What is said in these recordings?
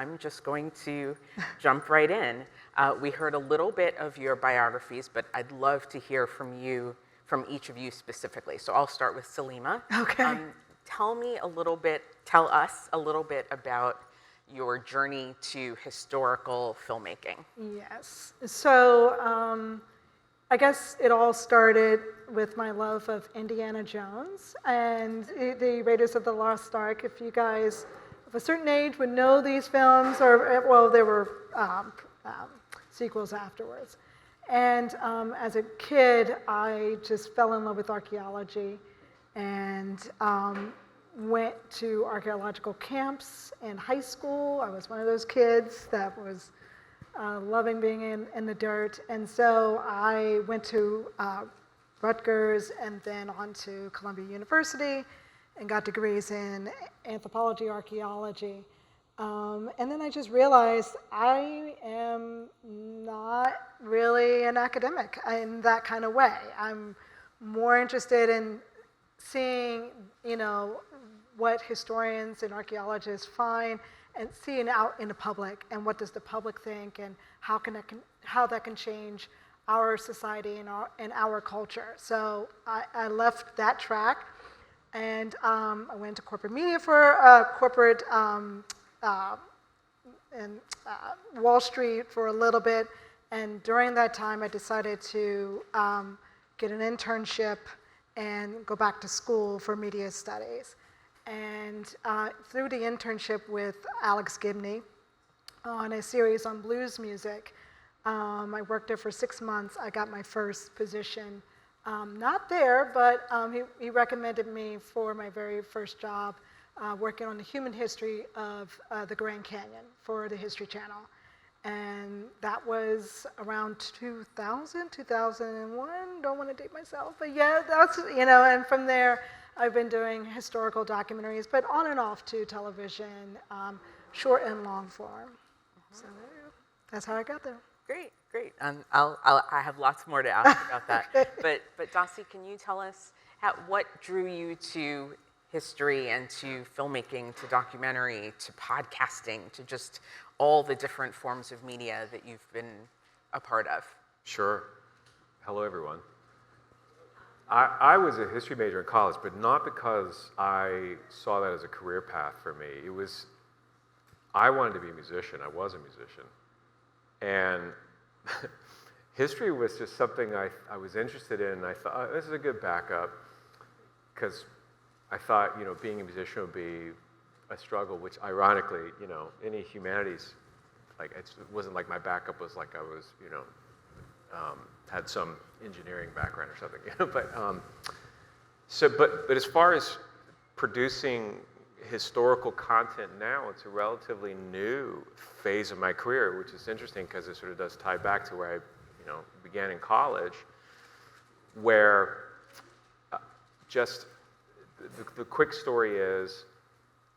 I'm just going to jump right in. We heard a little bit of your biographies, but I'd love to hear from you, from each of you specifically. So I'll start with Salima. Okay. Tell us a little bit about your journey to historical filmmaking. Yes. So I guess it all started with my love of Indiana Jones and the Raiders of the Lost Ark. If you guys of a certain age would know these films, or well, there were sequels afterwards. And as a kid, I just fell in love with archaeology and went to archaeological camps in high school. I was one of those kids that was loving being in the dirt. And so I went to Rutgers and then on to Columbia University and got degrees in anthropology, archaeology. And then I just realized I am not really an academic in that kind of way. I'm more interested in seeing, what historians and archaeologists find and seeing out in the public and what does the public think and how that can change our society and our culture. So I left that track and I went to corporate media for Wall Street for a little bit, and during that time I decided to get an internship and go back to school for media studies. And through the internship with Alex Gibney on a series on blues music, I worked there for 6 months. I got my first position, not there, but he recommended me for my very first job working on the human history of the Grand Canyon for the History Channel. And that was around 2000, 2001, don't want to date myself, but yeah, that's, and from there, I've been doing historical documentaries, but on and off to television, short and long form. So that's how I got there. Great. I have lots more to ask about that. Okay. But Dossie, can you tell us what drew you to history and to filmmaking, to documentary, to podcasting, to just all the different forms of media that you've been a part of? Sure. Hello, everyone. I was a history major in college, but not because I saw that as a career path for me. I wanted to be a musician. I was a musician. And history was just something I was interested in. I thought, this is a good backup, because I thought, being a musician would be a struggle, which ironically, any humanities, it wasn't like my backup was like I was, had some engineering background or something, but as far as producing historical content now, it's a relatively new phase of my career, which is interesting because it sort of does tie back to where I, began in college, where just the quick story is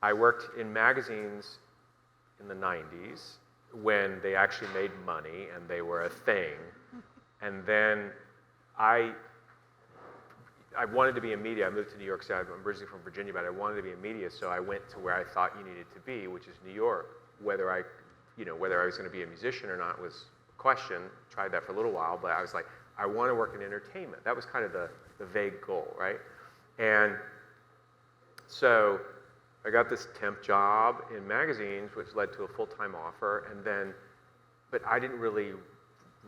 I worked in magazines in the 90s when they actually made money and they were a thing. And then I wanted to be in media. I moved to New York City. I'm originally from Virginia, but I wanted to be in media, so I went to where I thought you needed to be, which is New York. Whether I was going to be a musician or not was a question. Tried that for a little while, but I was like, I want to work in entertainment. That was kind of the vague goal, right? And so I got this temp job in magazines, which led to a full-time offer, but I didn't really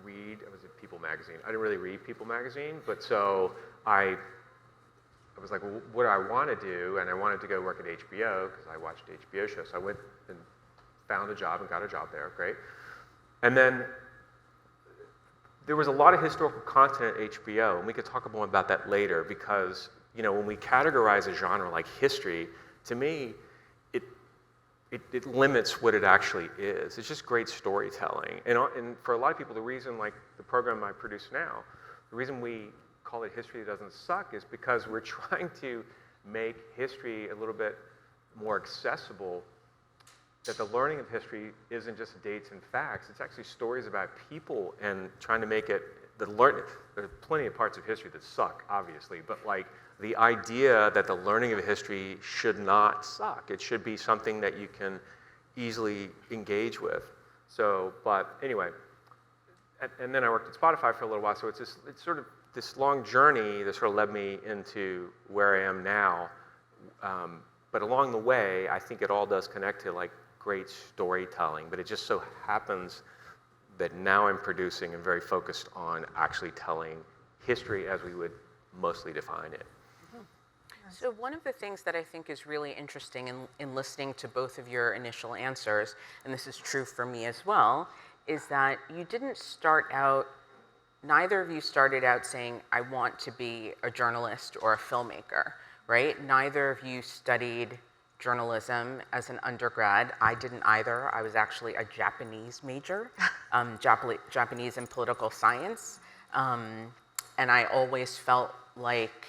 read. I was at People magazine. I didn't really read People magazine, but so I was like, well, what do I want to do? And I wanted to go work at HBO because I watched HBO shows. So I went and found a job and got a job there. Great. And then there was a lot of historical content at HBO, and we could talk more about that later because, when we categorize a genre like history, to me, it limits what it actually is. It's just great storytelling. And for a lot of people, the reason, like the program I produce now, the reason we call it History That Doesn't Suck is because we're trying to make history a little bit more accessible, that the learning of history isn't just dates and facts. It's actually stories about people and trying to make it, there are plenty of parts of history that suck, obviously, but the idea that the learning of history should not suck. It should be something that you can easily engage with. So, but anyway, and then I worked at Spotify for a little while, so it's sort of this long journey that sort of led me into where I am now. But along the way, I think it all does connect to like great storytelling, but it just so happens that now I'm producing and very focused on actually telling history as we would mostly define it. So one of the things that I think is really interesting in listening to both of your initial answers, and this is true for me as well, is that you didn't start out, neither of you started out saying, I want to be a journalist or a filmmaker, right? Neither of you studied journalism as an undergrad. I didn't either. I was actually a Japanese major, Japanese and political science. And I always felt like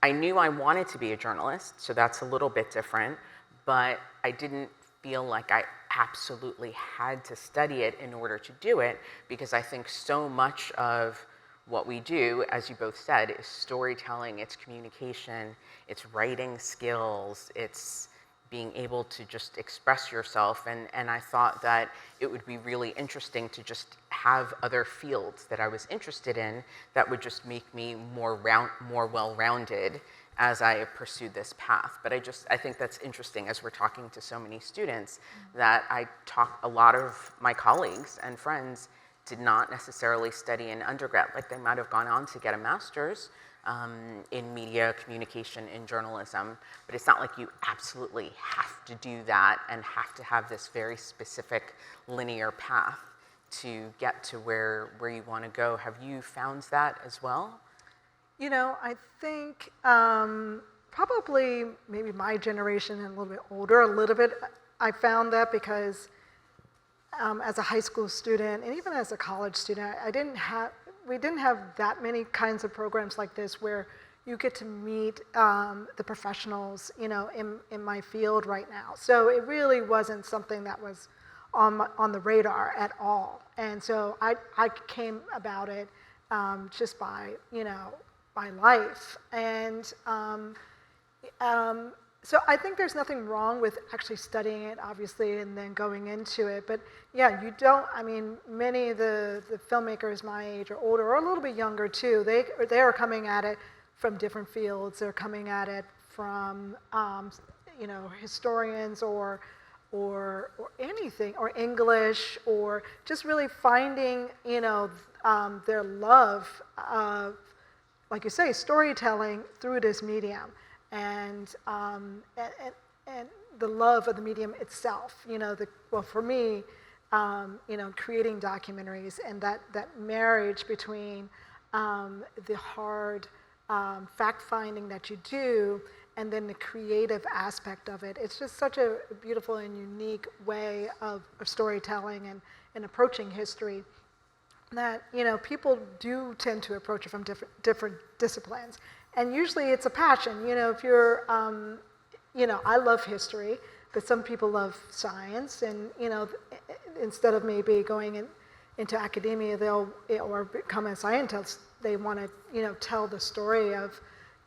I knew I wanted to be a journalist, so that's a little bit different, but I didn't feel like I absolutely had to study it in order to do it, because I think so much of what we do, as you both said, is storytelling, it's communication, it's writing skills, it's being able to just express yourself. And I thought that it would be really interesting to just have other fields that I was interested in that would just make me more well-rounded as I pursued this path. But I think that's interesting as we're talking to so many students, that a lot of my colleagues and friends did not necessarily study in undergrad. Like they might have gone on to get a master's in media communication, in journalism, but it's not like you absolutely have to do that and have to have this very specific linear path to get to where you want to go. Have you found that as well? You know, I think probably maybe my generation and a little bit older, a little bit, I found that because as a high school student and even as a college student, we didn't have that many kinds of programs like this where you get to meet the professionals, you know, in my field right now. So it really wasn't something that was on the radar at all. And so I came about it just by, you know, by life. And so I think there's nothing wrong with actually studying it, obviously, and then going into it. But yeah, I mean, many of the filmmakers my age or older, or a little bit younger too, they are coming at it from different fields. They're coming at it from, you know, historians or anything, or English, or just really finding, you know, their love of, like you say, storytelling through this medium. And the love of the medium itself, you know, well, for me, you know, creating documentaries and that marriage between the hard fact-finding that you do and then the creative aspect of it. It's just such a beautiful and unique way of storytelling and approaching history that, you know, people do tend to approach it from different disciplines. And usually it's a passion. You know, if you're, you know, I love history, but some people love science, and, you know, instead of maybe going into academia, or become a scientist, they want to, you know, tell the story of,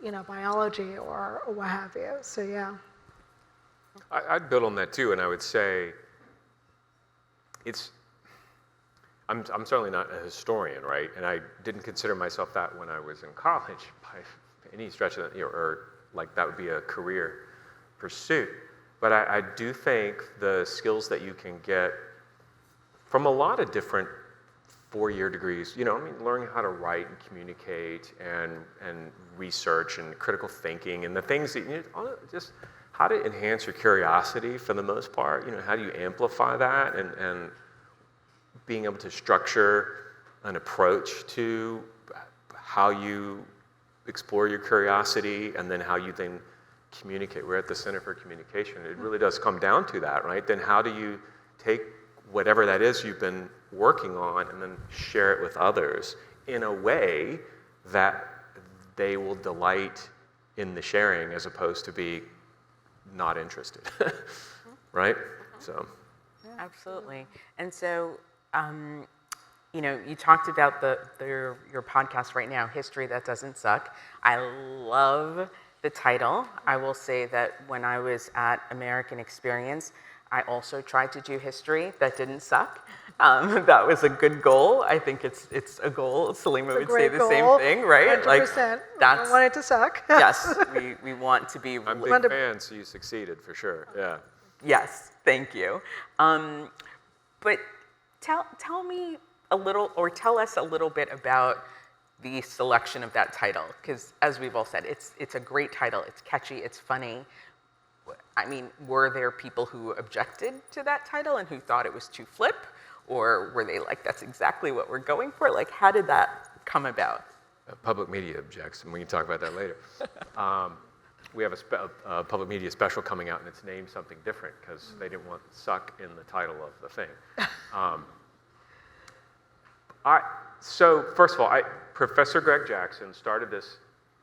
you know, biology or what have you. So yeah. I'd build on that too, and I would say I'm certainly not a historian, right? And I didn't consider myself that when I was in college by any stretch of the, or like that would be a career pursuit. But I do think the skills that you can get from a lot of different four-year degrees, you know, I mean, learning how to write and communicate and research and critical thinking and the things that you know, just how to enhance your curiosity for the most part, you know, how do you amplify that, and being able to structure an approach to how you explore your curiosity and then how you then communicate. We're at the Center for Communication. It really does come down to that, right? Then how do you take whatever that is you've been working on and then share it with others in a way that they will delight in the sharing as opposed to be not interested, right? So. Absolutely. And so, you know, you talked about your podcast right now, History That Doesn't Suck. I love the title. I will say that when I was at American Experience, I also tried to do history. That didn't suck. That was a good goal. I think it's a goal. Salima would say the same thing, right? 100%. That's, I don't want it to suck. yes, we want to be. I'm a big fan, so you succeeded for sure. Yeah. Yes, thank you. But tell me a little, or tell us a little bit about the selection of that title, because as we've all said, it's a great title. It's catchy. It's funny. I mean, were there people who objected to that title and who thought it was too flip, or were they like, that's exactly what we're going for? Like, how did that come about? Public media objects, and we can talk about that later. We have a public media special coming out, and it's named something different because they didn't want suck in the title of the thing. So first of all, Professor Greg Jackson started this.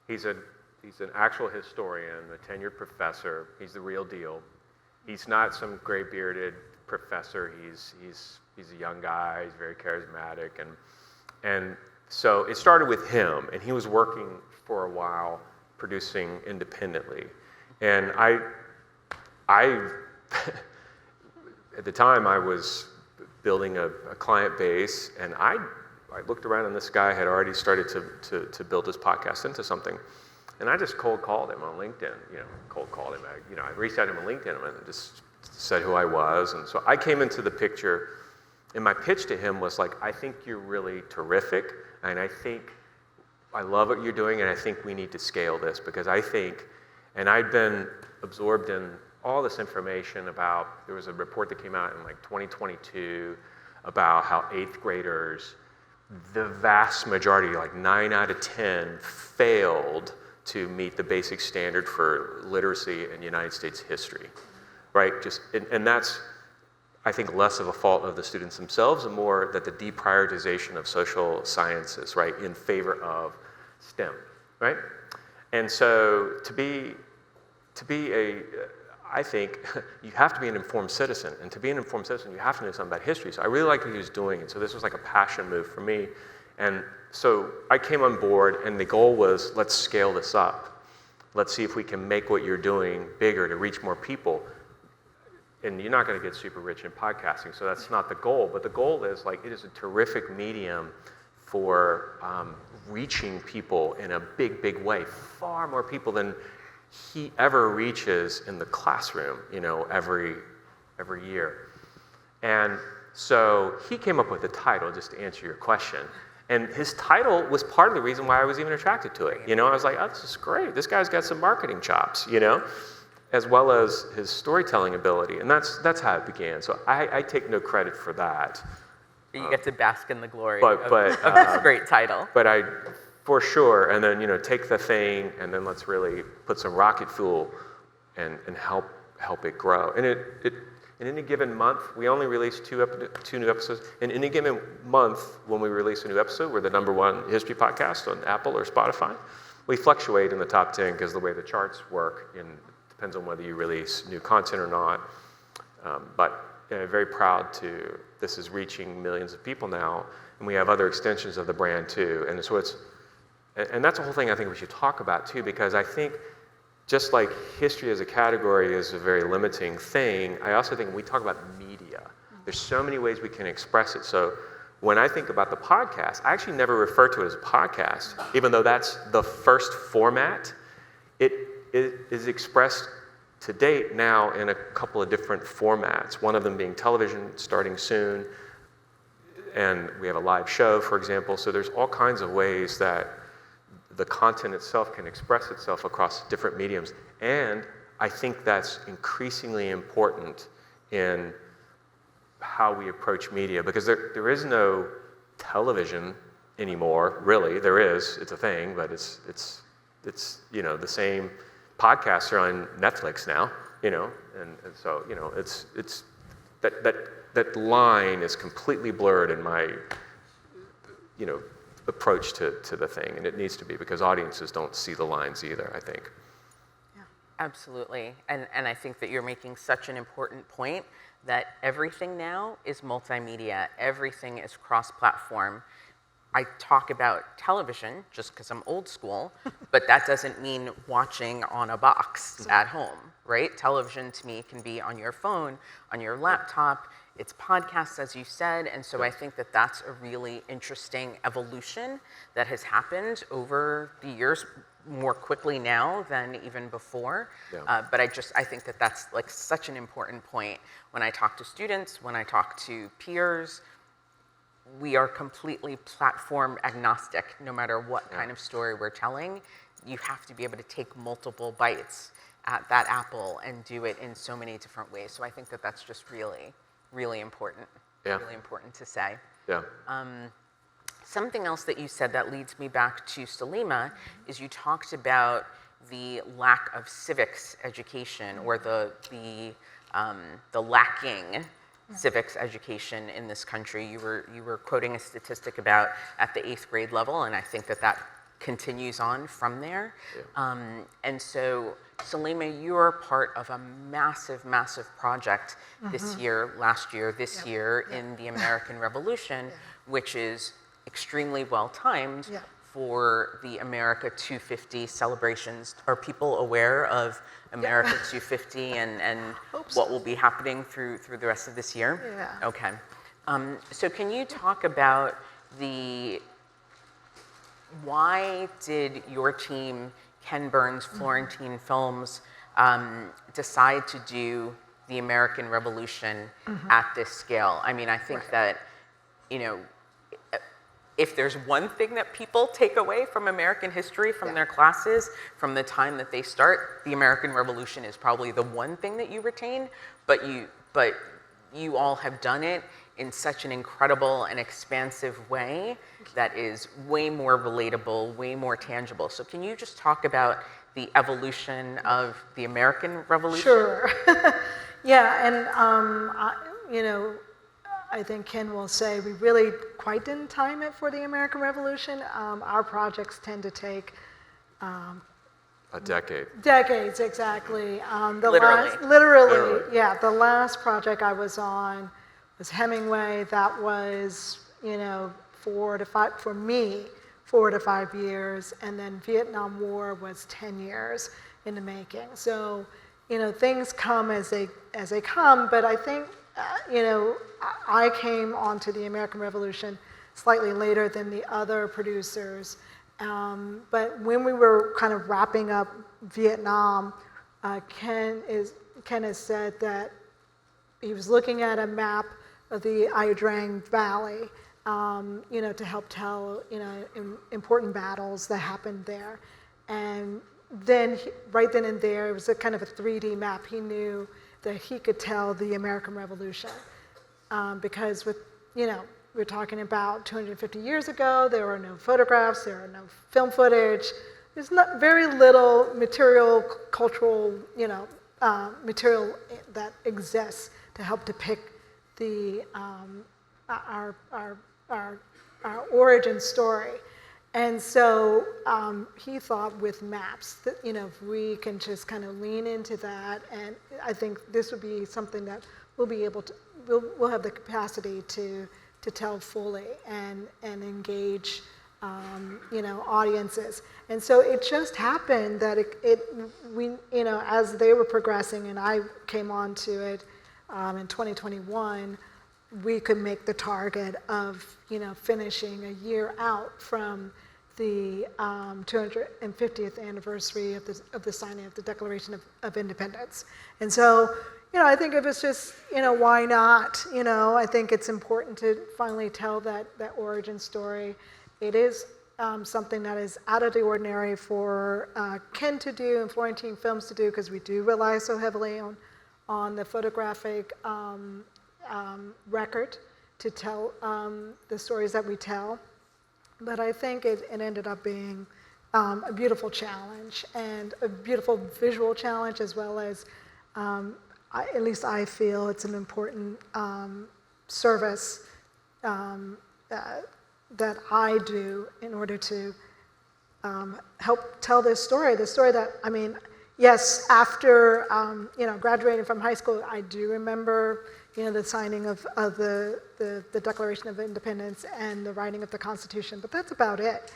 He's an actual historian, a tenured professor. He's the real deal. He's not some gray-bearded professor. He's a young guy. He's very charismatic, and so it started with him, and he was working for a while producing independently. And I at the time I was building a client base, and I looked around, and this guy had already started to build his podcast into something. And I just cold called him on LinkedIn, I reached out to him on LinkedIn and just said who I was. And so I came into the picture, and my pitch to him was like, I think you're really terrific, and I love what you're doing, and I think we need to scale this, because I think, and I'd been absorbed in all this information about, there was a report that came out in like 2022 about how 8th graders, the vast majority, like 9 out of 10, failed to meet the basic standard for literacy in United States history, right? And that's, I think, less of a fault of the students themselves and more that the deprioritization of social sciences, right, in favor of STEM, right? And so I think you have to be an informed citizen, and to be an informed citizen, you have to know something about history. So I really liked what he was doing, and so this was like a passion move for me. And so I came on board, and the goal was, let's scale this up. Let's see if we can make what you're doing bigger to reach more people. And you're not going to get super rich in podcasting, so that's not the goal. But the goal is, like, it is a terrific medium for reaching people in a big, big way. Far more people than he ever reaches in the classroom, every year. And so he came up with the title, just to answer your question. And his title was part of the reason why I was even attracted to it. I was like, oh, this is great. This guy's got some marketing chops, as well as his storytelling ability. And that's how it began. So I take no credit for that. You get to bask in the glory of this great title. But for sure, and then, take the thing, and then let's really put some rocket fuel and help it grow. And in any given month, we only release two new episodes. In any given month, when we release a new episode, we're the #1 history podcast on Apple or Spotify. We fluctuate in the top 10 because the way the charts work, depends on whether you release new content or not. But very proud this is reaching millions of people now, and we have other extensions of the brand too. And so and that's the whole thing I think we should talk about too, because I think just like history as a category is a very limiting thing, I also think when we talk about media, there's so many ways we can express it. So when I think about the podcast, I actually never refer to it as a podcast, even though that's the first format. It is expressed to date now in a couple of different formats, one of them being television starting soon, and we have a live show, for example. So there's all kinds of ways that the content itself can express itself across different mediums. And I think that's increasingly important in how we approach media, because there is no television anymore, really. There is, it's a thing, but it's the same podcasts are on Netflix now, and so, it's that line is completely blurred in my, approach to the thing, and it needs to be, because audiences don't see the lines either, I think. Yeah, absolutely. And I think that you're making such an important point that everything now is multimedia. Everything is cross-platform. I talk about television just because I'm old school, but that doesn't mean watching on a box at home, right? Television to me can be on your phone, on your laptop. It's podcasts, as you said, and so I think that that's a really interesting evolution that has happened over the years, more quickly now than even before. Yeah. But I think that that's like such an important point when I talk to students, when I talk to peers. We are completely platform agnostic, no matter what kind of story we're telling. You have to be able to take multiple bites at that apple and do it in so many different ways. So I think that that's just really, really important. Yeah. Really important to say. Yeah. Something else that you said that leads me back to Salima is you talked about the lack of civics education, or the lacking civics education in this country. You were quoting a statistic about at the 8th grade level, and I think that that continues on from there. Yeah. And so, Salima, you're part of a massive, massive project this year, last year, this year in the American Revolution, which is extremely well timed for the America 250 celebrations. Are people aware of America 250 and what will be happening through the rest of this year? Yeah. Okay. So can you talk about why did your team, Ken Burns, Florentine Films, decide to do the American Revolution at this scale? I mean, I think that, you know, if there's one thing that people take away from American history, from their classes, from the time that they start, the American Revolution is probably the one thing that you retain, but you all have done it in such an incredible and expansive way that is way more relatable, way more tangible. So can you just talk about the evolution of the American Revolution? Sure. Yeah, and you know, I think Ken will say we really quite didn't time it for the American Revolution. Our projects tend to take A decade. decades, exactly. Literally. Yeah, the last project I was on was Hemingway. That was, you know, 4 to 5 years, and then Vietnam War was 10 years in the making. So, you know, things come as they come, but I think, you know, I came onto the American Revolution slightly later than the other producers. But when we were kind of wrapping up Vietnam, Ken has said that he was looking at a map of the Ia Drang Valley, you know, to help tell, you know, important battles that happened there. And then, right then and there, it was a kind of a 3D map. He knew that he could tell the American Revolution. Because with, you know, we're talking about 250 years ago, there were no photographs, there are no film footage. There's not very little material, cultural, you know, material that exists to help depict the our origin story. And so he thought with maps that, you know, if we can just kind of lean into that, and I think this would be something that we'll be able to, we'll have the capacity to tell fully and engage, you know, audiences. And so it just happened that we, you know, as they were progressing and I came onto it in 2021, we could make the target of, you know, finishing a year out from the 250th anniversary of the signing of the Declaration of Independence. And so, you know, I think it was just, you know, why not? You know, I think it's important to finally tell that origin story. It is something that is out of the ordinary for Ken to do and Florentine Films to do, because we do rely so heavily on the photographic record to tell the stories that we tell. But I think it ended up being a beautiful challenge, and a beautiful visual challenge, as well as, at least I feel it's an important service that I do in order to help tell this story that, I mean, yes, after you know, graduating from high school, I do remember, you know, the signing of the Declaration of Independence and the writing of the Constitution, but that's about it.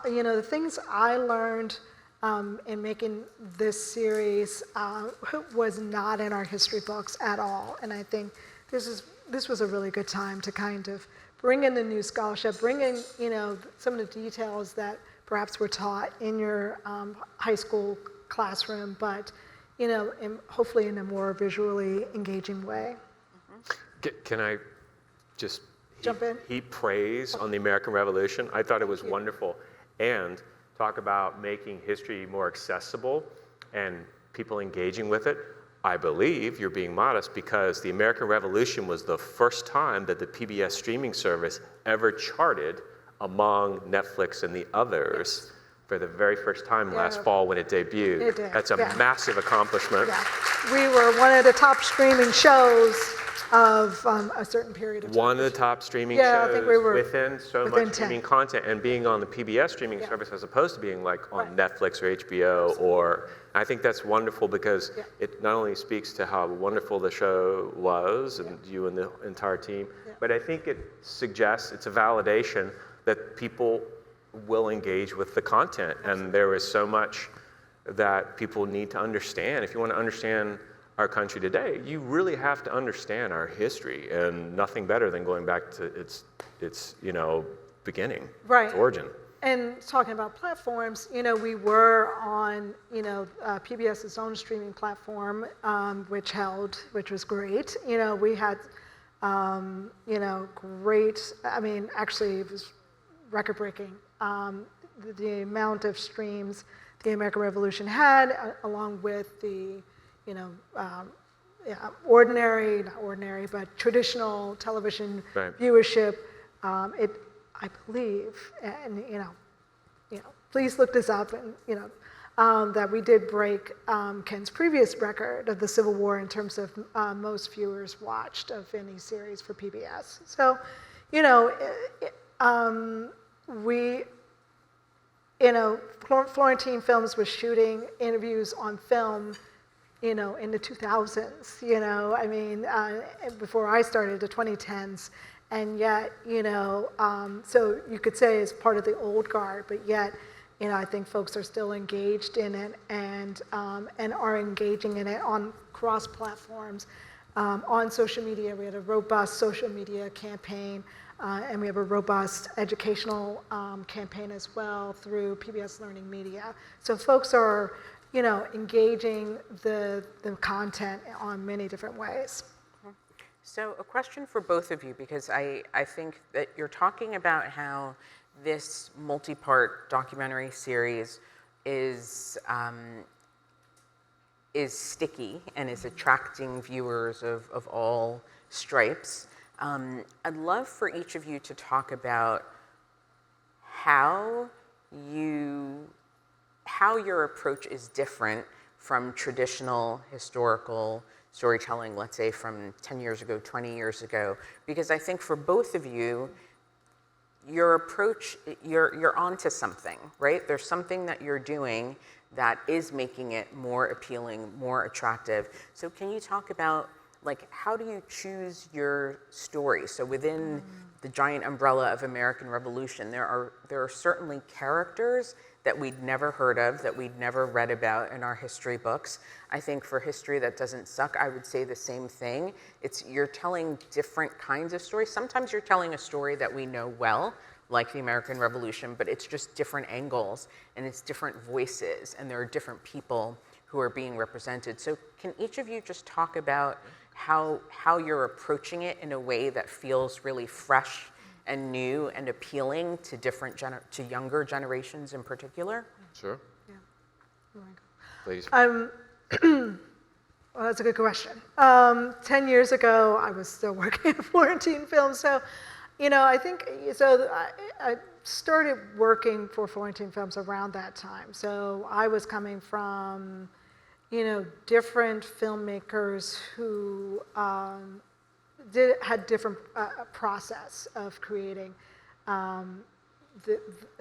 You know, the things I learned in making this series was not in our history books at all. And I think this was a really good time to kind of bring in the new scholarship, bring in, some of the details that perhaps were taught in your high school classroom, but, hopefully in a more visually engaging way. Can I just Jump in? heap praise on the American Revolution? I thought it was wonderful. And talk about making history more accessible and people engaging with it. I believe you're being modest because the American Revolution was the first time that the PBS streaming service ever charted among Netflix and the others for the very first time last fall when it debuted. It did, That's a massive accomplishment. Yeah. We were one of the top streaming shows of a certain period of time. One of the top streaming I shows think we were within so within much 10. streaming content, and being on the PBS streaming service as opposed to being like on Netflix or HBO or, I think that's wonderful because it not only speaks to how wonderful the show was and you and the entire team, but I think it suggests, it's a validation that people will engage with the content. And there is so much that people need to understand. If you want to understand our country today, you really have to understand our history, and nothing better than going back to its beginning, its origin. And talking about platforms, we were on, PBS's own streaming platform, which was great. We had, great, actually it was record-breaking. The amount of streams the American Revolution had, along with the, not ordinary, but traditional television viewership. I believe, and please look this up, and that we did break Ken's previous record of the Civil War in terms of most viewers watched of any series for PBS. So, Florentine Films was shooting interviews on film, in the 2000s, before I started, the 2010s. And yet, so you could say it's part of the old guard, but yet, I think folks are still engaged in it and are engaging in it on cross platforms. On social media, we had a robust social media campaign, and we have a robust educational campaign as well through PBS Learning Media. So folks are, engaging the content on many different ways. So a question for both of you, because I think that you're talking about how this multi-part documentary series is sticky and is attracting viewers of all stripes. I'd love for each of you to talk about how your approach is different from traditional historical storytelling, let's say from 10 years ago, 20 years ago, because I think for both of you, your approach, you're onto something, right? There's something that you're doing that is making it more appealing, more attractive. So can you talk about, how do you choose your story? So within the giant umbrella of American Revolution, there are certainly characters that we'd never heard of, that we'd never read about in our history books. I think for History That Doesn't Suck, I would say the same thing. You're telling different kinds of stories. Sometimes you're telling a story that we know well, like the American Revolution, but it's just different angles, and it's different voices, and there are different people who are being represented. So can each of you just talk about how you're approaching it in a way that feels really fresh and new and appealing to to younger generations in particular? Sure. Yeah. Ladies. Well, that's a good question. 10 years ago, I was still working at Florentine Films, so I think I started working for Florentine Films around that time. So I was coming from different filmmakers who had different process of creating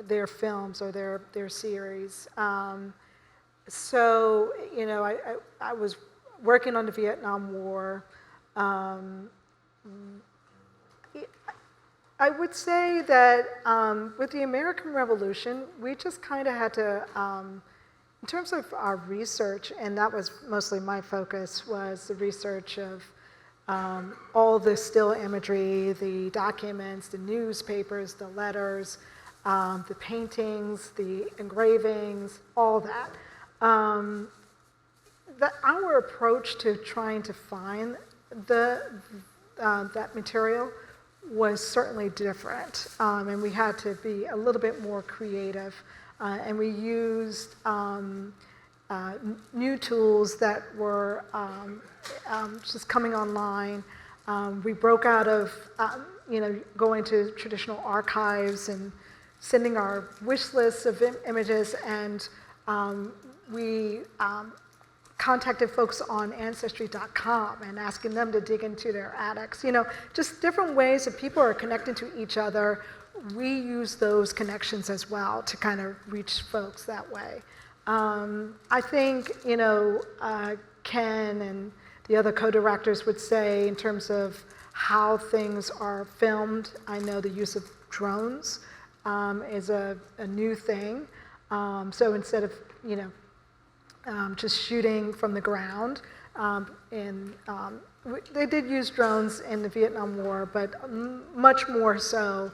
their films or their series. So I was working on the Vietnam War. I would say that with the American Revolution, we just kind of had to In terms of our research, and that was mostly my focus, was the research of all the still imagery, the documents, the newspapers, the letters, the paintings, the engravings, all that. Our approach to trying to find that material was certainly different, and we had to be a little bit more creative, and we used new tools that were just coming online. We broke out of going to traditional archives and sending our wish lists of images, and we contacted folks on Ancestry.com and asking them to dig into their attics. Just different ways that people are connecting to each other. We use those connections as well to kind of reach folks that way. I think, Ken and the other co-directors would say in terms of how things are filmed, I know the use of drones is a new thing. So instead of, just shooting from the ground, they did use drones in the Vietnam War, but much more so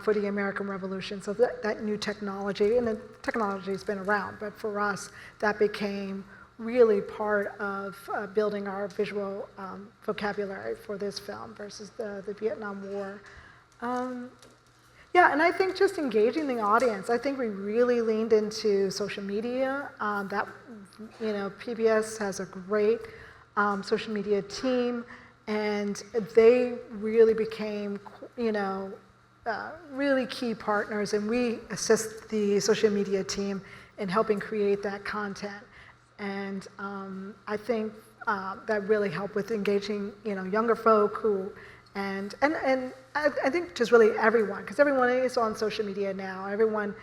for the American Revolution. So that new technology, and the technology has been around, but for us, that became really part of building our visual vocabulary for this film versus the Vietnam War. Yeah, and I think just engaging the audience. I think we really leaned into social media. PBS has a great social media team, and they really became, really key partners, and we assist the social media team in helping create that content. And I think that really helped with engaging, younger folk who, and I think just really everyone, because everyone is on social media now. Everyone,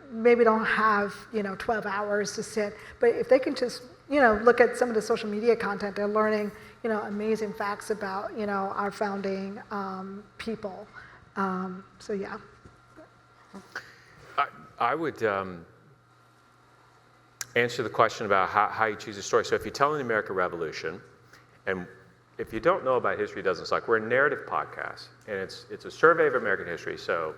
maybe don't have, 12 hours to sit, but if they can just, look at some of the social media content, they're learning, amazing facts about, our founding people. So yeah. I would answer the question about how you choose a story. So if you're telling the American Revolution, and if you don't know about History Doesn't Suck, we're a narrative podcast, and it's a survey of American history. So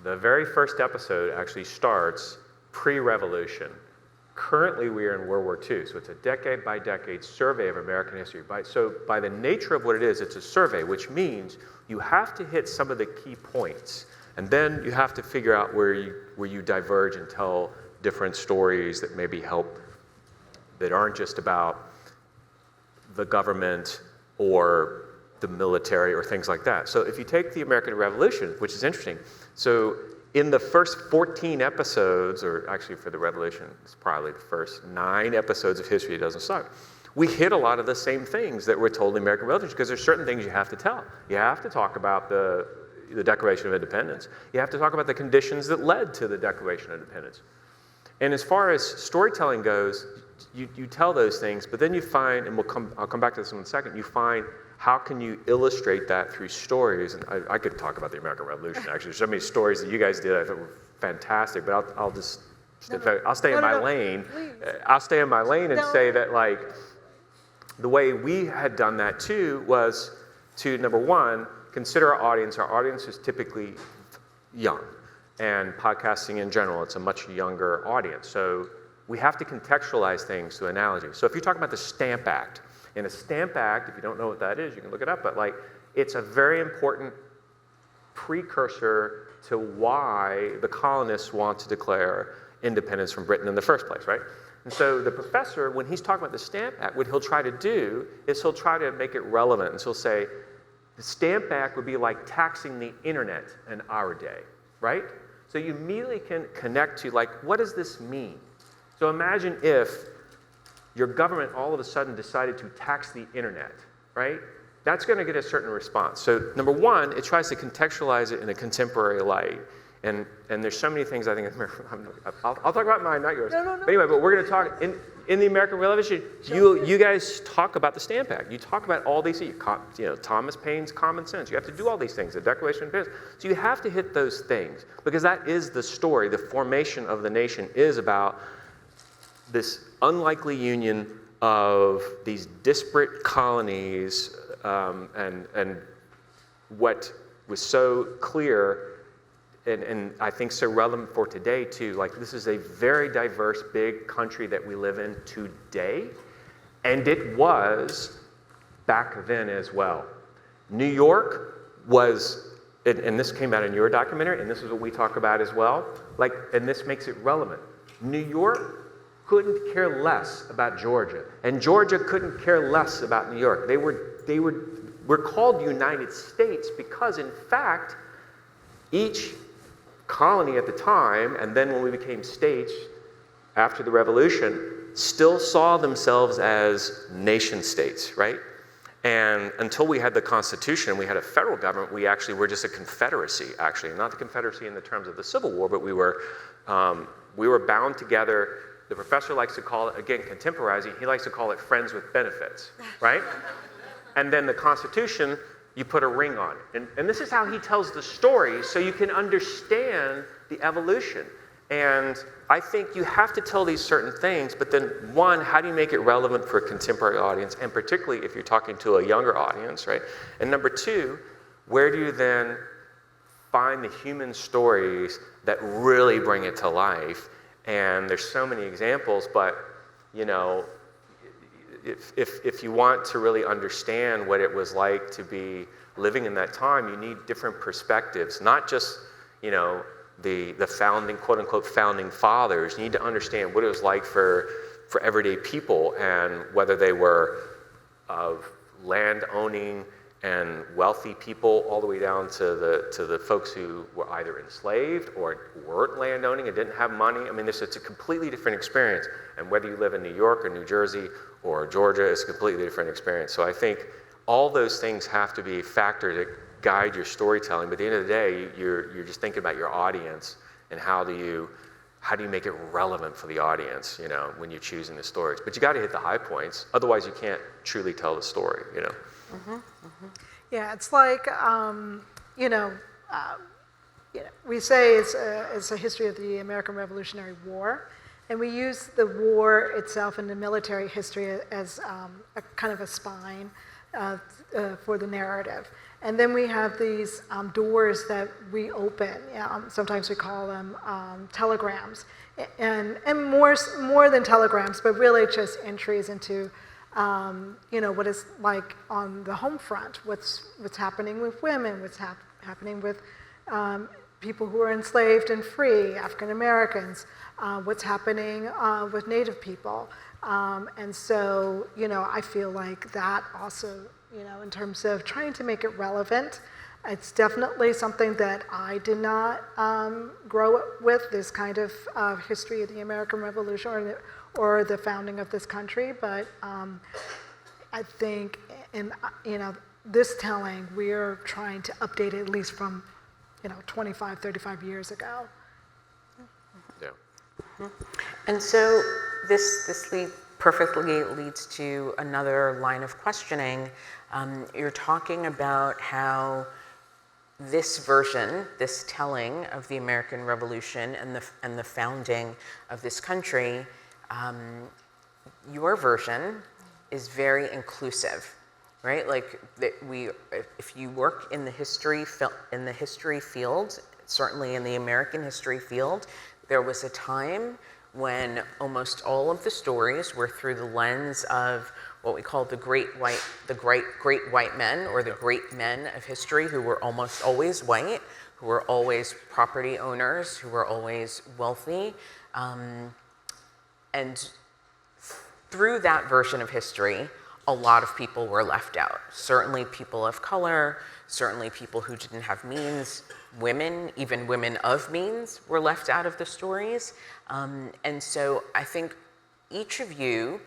the very first episode actually starts pre-revolution. Currently, we are in World War II, so it's a decade-by-decade survey of American history. So by the nature of what it is, it's a survey, which means you have to hit some of the key points, and then you have to figure out where you diverge and tell different stories that maybe help, that aren't just about the government or the military or things like that. So if you take the American Revolution, which is interesting, so in the first 14 episodes, or actually for the Revolution, it's probably the first 9 episodes of History Doesn't Suck, we hit a lot of the same things that were told in the American Revolution, because there's certain things you have to tell. You have to talk about the Declaration of Independence. You have to talk about the conditions that led to the Declaration of Independence. And as far as storytelling goes, you tell those things, but then you find, and I'll come back to this in a second, you find how can you illustrate that through stories. And I could talk about the American Revolution, actually. There's so many stories that you guys did I thought were fantastic, but I'll stay in my lane. I'll stay in my lane and say that, like, the way we had done that too was to, number one, consider our audience. Our audience is typically young, and podcasting in general, it's a much younger audience. So we have to contextualize things to analogy. So if you're talking about the Stamp Act, in a Stamp Act, if you don't know what that is, you can look it up, but like, it's a very important precursor to why the colonists want to declare independence from Britain in the first place, right? And so the professor, when he's talking about the Stamp Act, what he'll try to do is he'll try to make it relevant. And so he'll say, the Stamp Act would be like taxing the internet in our day, right? So you immediately can connect to, like, what does this mean? So imagine if your government all of a sudden decided to tax the internet, right? That's going to get a certain response. So number one, it tries to contextualize it in a contemporary light. And there's so many things I think, I'll talk about mine, not yours. No. But anyway, but we're going to talk, in the American Revolution, you guys talk about the Stamp Act. You talk about all these things, Thomas Paine's common sense. You have to do all these things, the Declaration of Independence. So you have to hit those things, because that is the story. The formation of the nation is about this unlikely union of these disparate colonies, and what was so clear and I think so relevant for today too, like this is a very diverse, big country that we live in today, and it was back then as well. New York was, and this came out in your documentary, and this is what we talk about as well, like, and this makes it relevant. New York couldn't care less about Georgia, and Georgia couldn't care less about New York. They were called United States because, in fact, each colony at the time, and then when we became states after the Revolution, still saw themselves as nation states, right? And until we had the Constitution, we had a federal government, we actually were just a confederacy, actually. Not the confederacy in the terms of the Civil War, but we were bound together. The professor likes to call it, again, contemporizing, he likes to call it friends with benefits, right? And then the Constitution, you put a ring on it. And this is how he tells the story so you can understand the evolution. And I think you have to tell these certain things, but then one, how do you make it relevant for a contemporary audience, and particularly if you're talking to a younger audience, right? And number two, where do you then find the human stories that really bring it to life? And there's so many examples, but you know, if you want to really understand what it was like to be living in that time, you need different perspectives, not just, you know, the founding, quote unquote, founding fathers. You need to understand what it was like for everyday people, and whether they were of land owning and wealthy people all the way down to the folks who were either enslaved or weren't land owning and didn't have money. I mean, it's a completely different experience. And whether you live in New York or New Jersey or Georgia, it's a completely different experience. So I think all those things have to be a factor to guide your storytelling. But at the end of the day, you're just thinking about your audience and how do you make it relevant for the audience, you know, when you're choosing the stories. But you got to hit the high points, otherwise you can't truly tell the story, you know. Yeah, it's like, we say it's a history of the American Revolutionary War, and we use the war itself and the military history as a kind of a spine for the narrative. And then we have these doors that we open. Sometimes we call them telegrams, and more than telegrams, but really just entries into what is like on the home front, what's happening with women, what's happening with people who are enslaved and free, African Americans, what's happening with Native people. And so, I feel like that also, in terms of trying to make it relevant, it's definitely something that I did not grow up with, this kind of history of the American Revolution or the founding of this country. But I think in this telling, we're trying to update it at least from 25, 35 years ago. Yeah. And so this perfectly leads to another line of questioning. You're talking about how this version, this telling of the American Revolution and the founding of this country, your version is very inclusive, right? Like if you work in the history field, certainly in the American history field, there was a time when almost all of the stories were through the lens of what we call the great white men, or the great men of history, who were almost always white, who were always property owners, who were always wealthy. And through that version of history, a lot of people were left out. Certainly people of color, certainly people who didn't have means, women, even women of means, were left out of the stories. And so I think each of you,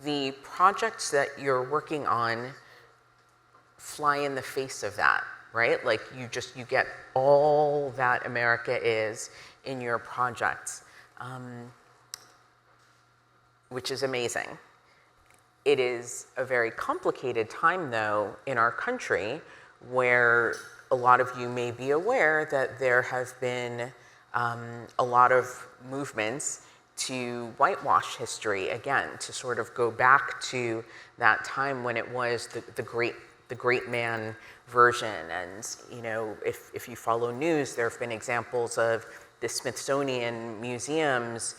the projects that you're working on fly in the face of that, right? Like you get all that America is in your projects, which is amazing. It is a very complicated time, though, in our country, where a lot of you may be aware that there have been a lot of movements to whitewash history again, to sort of go back to that time when it was the great man version. And if you follow news, there have been examples of the Smithsonian museums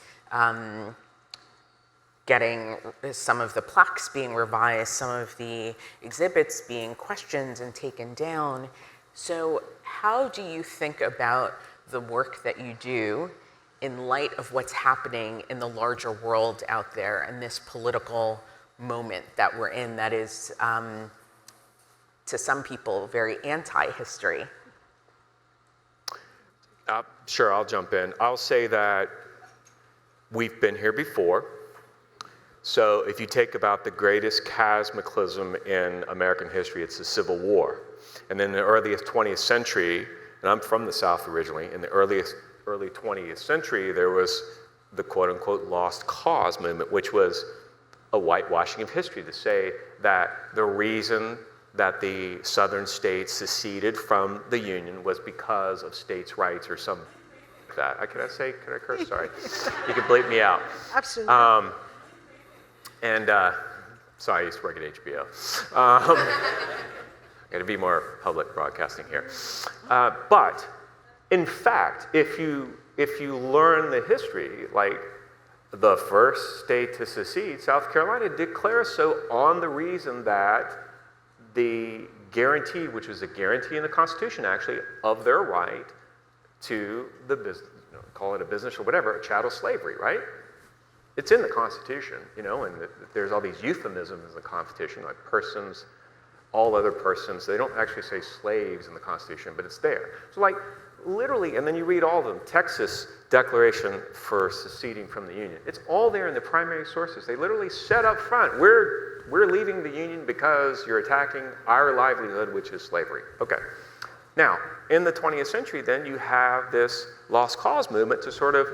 getting some of the plaques being revised, some of the exhibits being questioned and taken down. So how do you think about the work that you do in light of what's happening in the larger world out there and this political moment that we're in that is, to some people, very anti-history? Sure, I'll jump in. I'll say that we've been here before. So if you take about the greatest cataclysm in American history, it's the Civil War. And then in the earliest 20th century, and I'm from the South originally, in the early 20th century, there was the quote-unquote lost cause movement, which was a whitewashing of history to say that the reason that the southern states seceded from the Union was because of states' rights or something like that. Can I curse? Sorry. You can bleep me out. Absolutely. Sorry, I used to work at HBO. Got to be more public broadcasting here. But in fact, if you learn the history, like the first state to secede, South Carolina, declares so on the reason that the guarantee, which was a guarantee in the Constitution actually, of their right to the business, call it a business or whatever, chattel slavery, right? It's in the Constitution, and there's all these euphemisms in the Constitution, like persons, all other persons. They don't actually say slaves in the Constitution, but it's there. So like literally, and then you read all of them, Texas Declaration for seceding from the Union. It's all there in the primary sources. They literally said up front, we're leaving the Union because you're attacking our livelihood, which is slavery. Okay. Now, in the 20th century, then you have this lost cause movement to sort of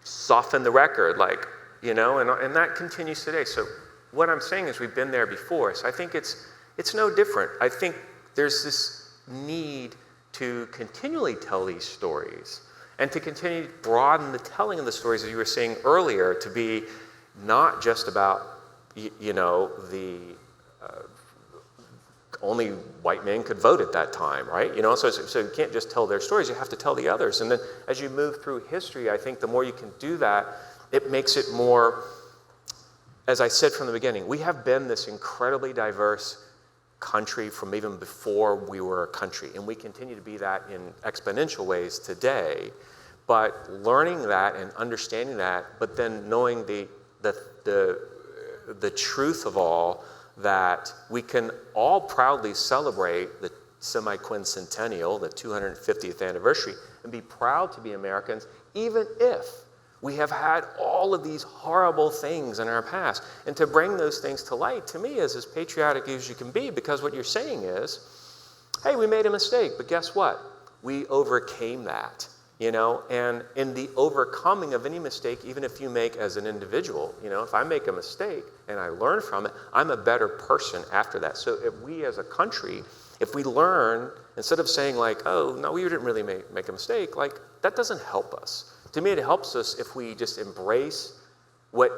soften the record, like, and that continues today. So what I'm saying is we've been there before. So I think it's no different. I think there's this need to continually tell these stories and to continue to broaden the telling of the stories, as you were saying earlier, to be not just about, the only white men could vote at that time, right? So you can't just tell their stories, you have to tell the others. And then as you move through history, I think the more you can do that, it makes it more, as I said from the beginning, we have been this incredibly diverse country from even before we were a country, and we continue to be that in exponential ways today. But learning that and understanding that, but then knowing the truth of all, that we can all proudly celebrate the semi-quincentennial, the 250th anniversary, and be proud to be Americans, even if we have had all of these horrible things in our past. And to bring those things to light, to me, is as patriotic as you can be, because what you're saying is, hey, we made a mistake, but guess what? We overcame that, and in the overcoming of any mistake, even if you make as an individual, if I make a mistake and I learn from it, I'm a better person after that. So if we as a country, if we learn, instead of saying like, oh, no, we didn't really make a mistake, like that doesn't help us. To me, it helps us if we just embrace what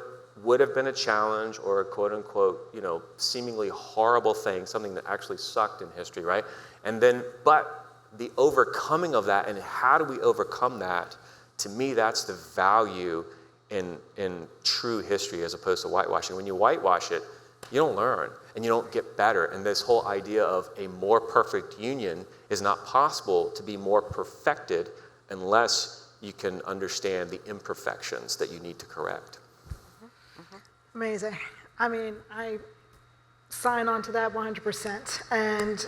would have been a challenge or a quote unquote, seemingly horrible thing, something that actually sucked in history, right? And then, but the overcoming of that and how do we overcome that, to me, that's the value in true history as opposed to whitewashing. When you whitewash it, you don't learn and you don't get better. And this whole idea of a more perfect union is not possible to be more perfected unless you can understand the imperfections that you need to correct. Amazing. I mean, I sign on to that 100%, and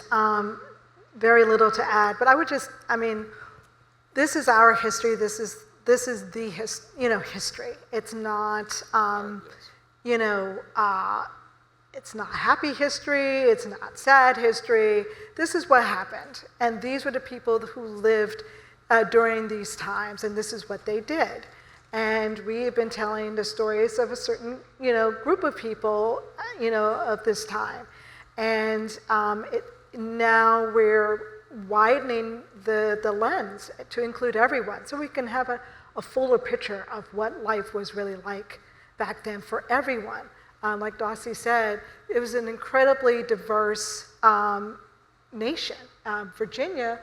very little to add. But I would just, this is our history. This is the history. It's not, it's not happy history. It's not sad history. This is what happened, and these were the people who lived during these times, and this is what they did. And we have been telling the stories of a certain, group of people, of this time. And now we're widening the lens to include everyone. So we can have a fuller picture of what life was really like back then for everyone. Like Dossie said, it was an incredibly diverse nation. Virginia,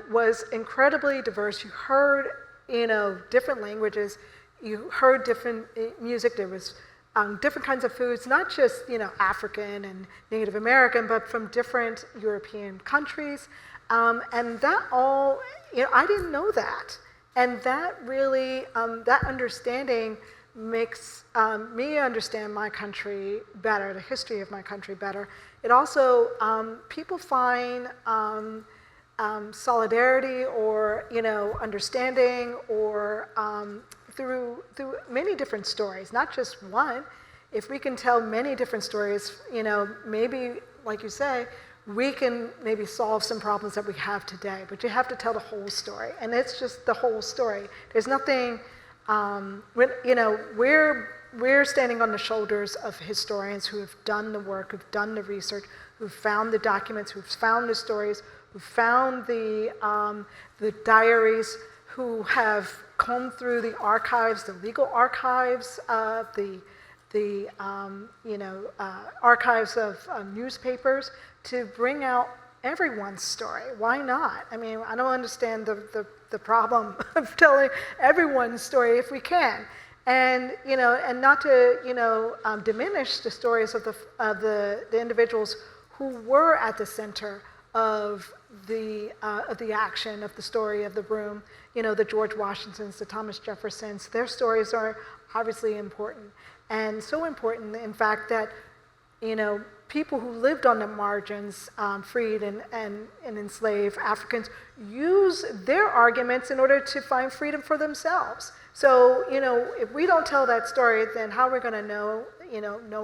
was incredibly diverse. You heard, different languages. You heard different music. There was different kinds of foods, not just, African and Native American, but from different European countries. And that all, I didn't know that. And that really, that understanding makes me understand my country better, the history of my country better. It also, people find solidarity or, understanding or through many different stories, not just one. If we can tell many different stories, maybe, like you say, we can maybe solve some problems that we have today, but you have to tell the whole story, and it's just the whole story. There's nothing, we're standing on the shoulders of historians who have done the work, who've done the research, who've found the documents, who've found the stories, who found the diaries, who have combed through the archives, the legal archives, the archives of newspapers to bring out everyone's story. Why not? I mean, I don't understand the problem of telling everyone's story if we can. And, and not to, diminish the stories of the individuals who were at the center of the action, of the story of the room, the George Washingtons, the Thomas Jeffersons. Their stories are obviously important, and so important, in fact, that, people who lived on the margins, freed and enslaved Africans, use their arguments in order to find freedom for themselves. So, if we don't tell that story, then how are we going to know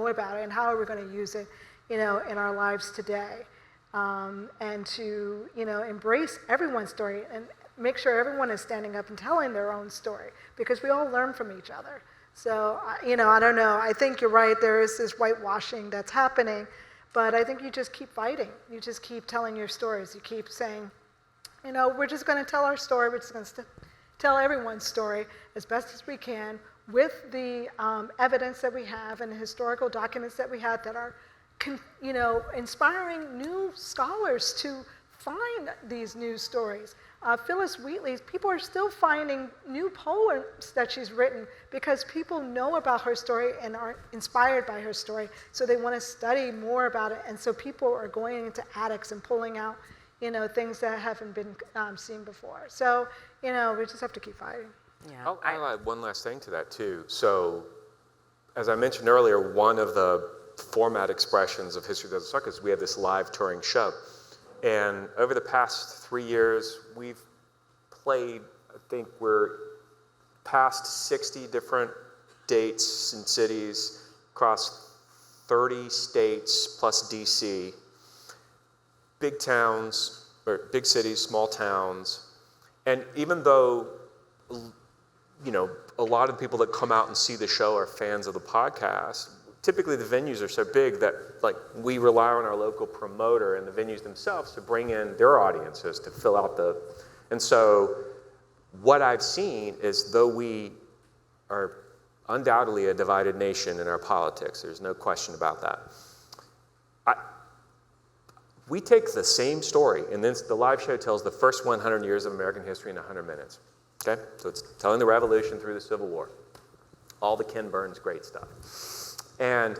about it, and how are we going to use it, in our lives today? And to, embrace everyone's story and make sure everyone is standing up and telling their own story, because we all learn from each other. So, I don't know. I think you're right. There is this whitewashing that's happening, but I think you just keep fighting. You just keep telling your stories. You keep saying, we're just going to tell our story. We're just going to tell everyone's story as best as we can with the evidence that we have and the historical documents that we have that are, inspiring new scholars to find these new stories. Phyllis Wheatley's, people are still finding new poems that she's written because people know about her story and are inspired by her story, so they want to study more about it, and so people are going into attics and pulling out, things that haven't been seen before. So, we just have to keep fighting. Yeah, I'll add one last thing to that too. So, as I mentioned earlier, one of the format expressions of History Doesn't Suck is we have this live touring show. And over the past 3 years, we've played, I think we're past 60 different dates and cities across 30 states plus DC, big towns, or big cities, small towns. And even though, a lot of people that come out and see the show are fans of the podcast, typically the venues are so big that we rely on our local promoter and the venues themselves to bring in their audiences to fill out and so what I've seen is, though we are undoubtedly a divided nation in our politics, there's no question about that. We take the same story, and then the live show tells the first 100 years of American history in 100 minutes. Okay? So it's telling the revolution through the Civil War. All the Ken Burns great stuff. And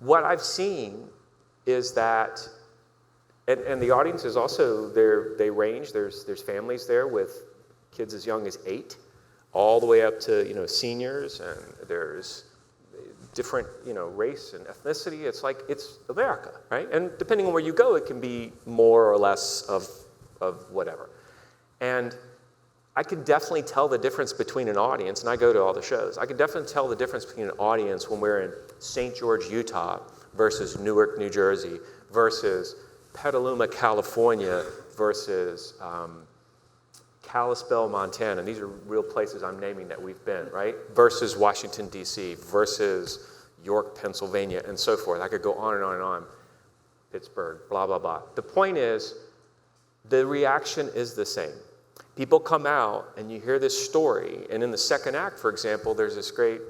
what I've seen is that, and the audience is also, they range. There's families there with kids as young as 8, all the way up to, seniors, and there's different, race and ethnicity. It's like, it's America, right? And depending on where you go, it can be more or less of whatever. And I can definitely tell the difference between an audience, and I go to all the shows, I can definitely tell the difference between an audience when we're in St. George, Utah versus Newark, New Jersey versus Petaluma, California versus Kalispell, Montana. These are real places I'm naming that we've been, right? Versus Washington, D.C. versus York, Pennsylvania, and so forth. I could go on and on and on. Pittsburgh, blah, blah, blah. The point is, the reaction is the same. people come out and you hear this story, and in the second act, for example, there's this great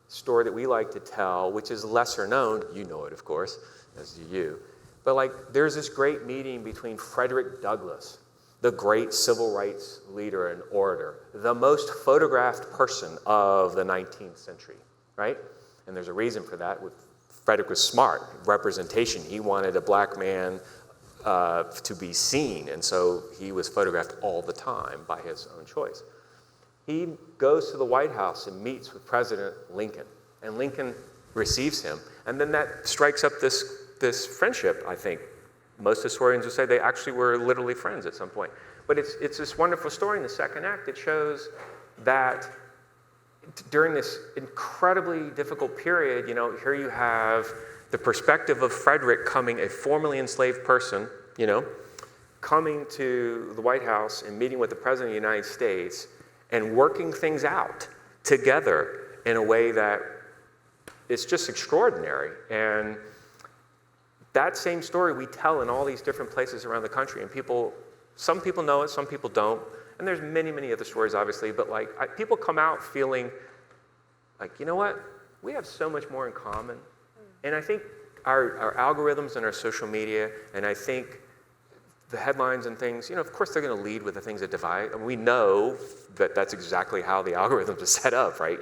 story that we like to tell, which is lesser known. You know it, of course, as do you. But like, there's this great meeting between Frederick Douglass, the great civil rights leader and orator, the most photographed person of the 19th century, right? And there's a reason for that. Frederick was smart, representation. He wanted a black man to be seen, and so he was photographed all the time by his own choice. He goes to the White House and meets with President Lincoln, and Lincoln receives him, and then that strikes up this friendship, I think. Most historians would say they actually were literally friends at some point. But it's this wonderful story in the second act that shows that during this incredibly difficult period, here you have the perspective of Frederick coming, a formerly enslaved person, coming to the White House and meeting with the President of the United States and working things out together in a way that is just extraordinary. And that same story we tell in all these different places around the country, and some people know it, some people don't. And there's many, many other stories, obviously, but people come out feeling like, you know what? We have so much more in common. And I think our algorithms and our social media, and I think the headlines and things, of course they're going to lead with the things that divide. And we know that that's exactly how the algorithms are set up, right?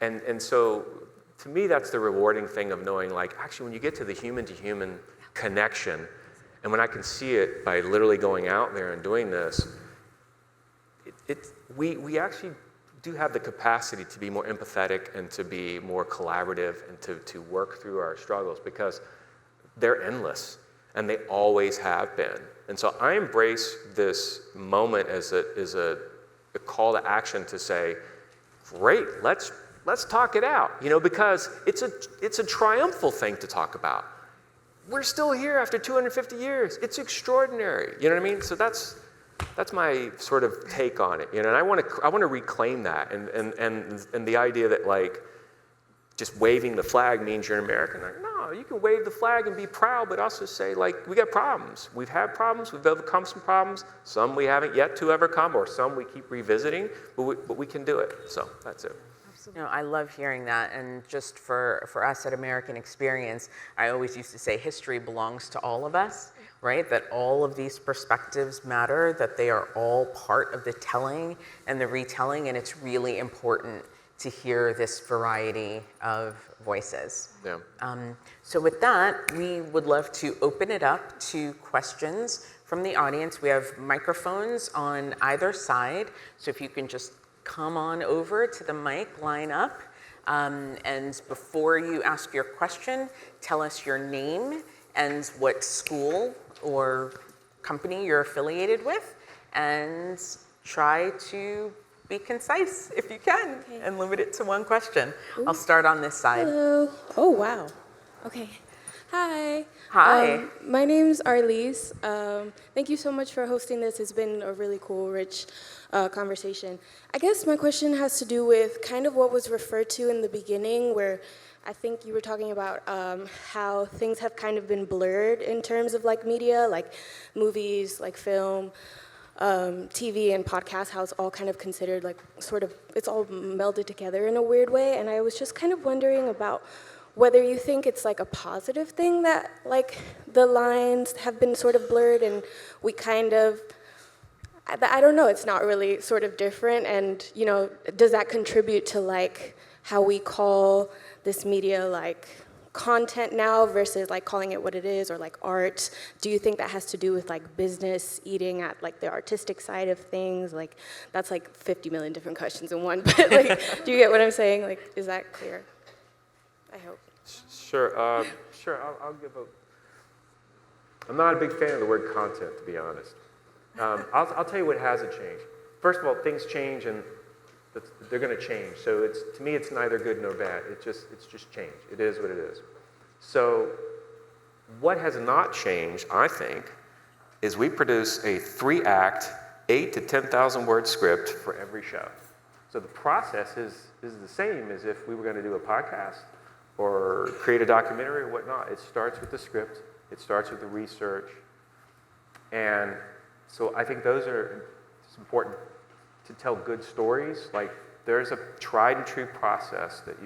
And so to me, that's the rewarding thing of knowing, actually, when you get to the human-to-human connection, and when I can see it by literally going out there and doing this, we actually do have the capacity to be more empathetic and to be more collaborative and to work through our struggles, because they're endless, and they always have been. And so I embrace this moment as a call to action to say, great, let's talk it out, because it's a triumphal thing to talk about. We're still here after 250 years. It's extraordinary. You know what I mean? So that's my sort of take on it. And I want to reclaim that, and the idea that just waving the flag means you're an American. No, you can wave the flag and be proud, but also say we got problems. We've had problems. We've overcome some problems. Some we haven't yet to overcome, or some we keep revisiting. But we can do it. So that's it. I love hearing that, and just for us at American Experience, I always used to say history belongs to all of us, right? That all of these perspectives matter, that they are all part of the telling and the retelling, and it's really important to hear this variety of voices. Yeah. So with that, we would love to open it up to questions from the audience. We have microphones on either side, so if you can just come on over to the mic, line up, and before you ask your question, tell us your name and what school or company you're affiliated with, and try to be concise if you can, and limit it to one question. Ooh. I'll start on this side. Hello. Oh, wow. Okay. Hi. Hi. My name's Arlise. Thank you so much for hosting this. It's been a really cool, rich conversation. I guess my question has to do with kind of what was referred to in the beginning, where I think you were talking about how things have kind of been blurred in terms of media, like movies, like film, TV and podcasts, how it's all kind of considered it's all melded together in a weird way. And I was just kind of wondering about whether you think it's a positive thing that the lines have been sort of blurred and we kind of, I don't know, it's not really sort of different, and does that contribute to how we call this media content now versus calling it what it is, or art? Do you think that has to do with business eating at the artistic side of things? That's 50 million different questions in one, but do you get what I'm saying? Is that clear? I hope. Sure. Sure. I'll give I'm not a big fan of the word content, to be honest. I'll tell you what hasn't changed. First of all, things change, and they're going to change. So to me, it's neither good nor bad. It's just change. It is what it is. So what has not changed, I think, is we produce a 3-act, 8 to 10,000 word script for every show. So the process is the same as if we were going to do a podcast or create a documentary or whatnot. It starts with the script. It starts with the research. And So I think it's important to tell good stories. Like there's a tried and true process that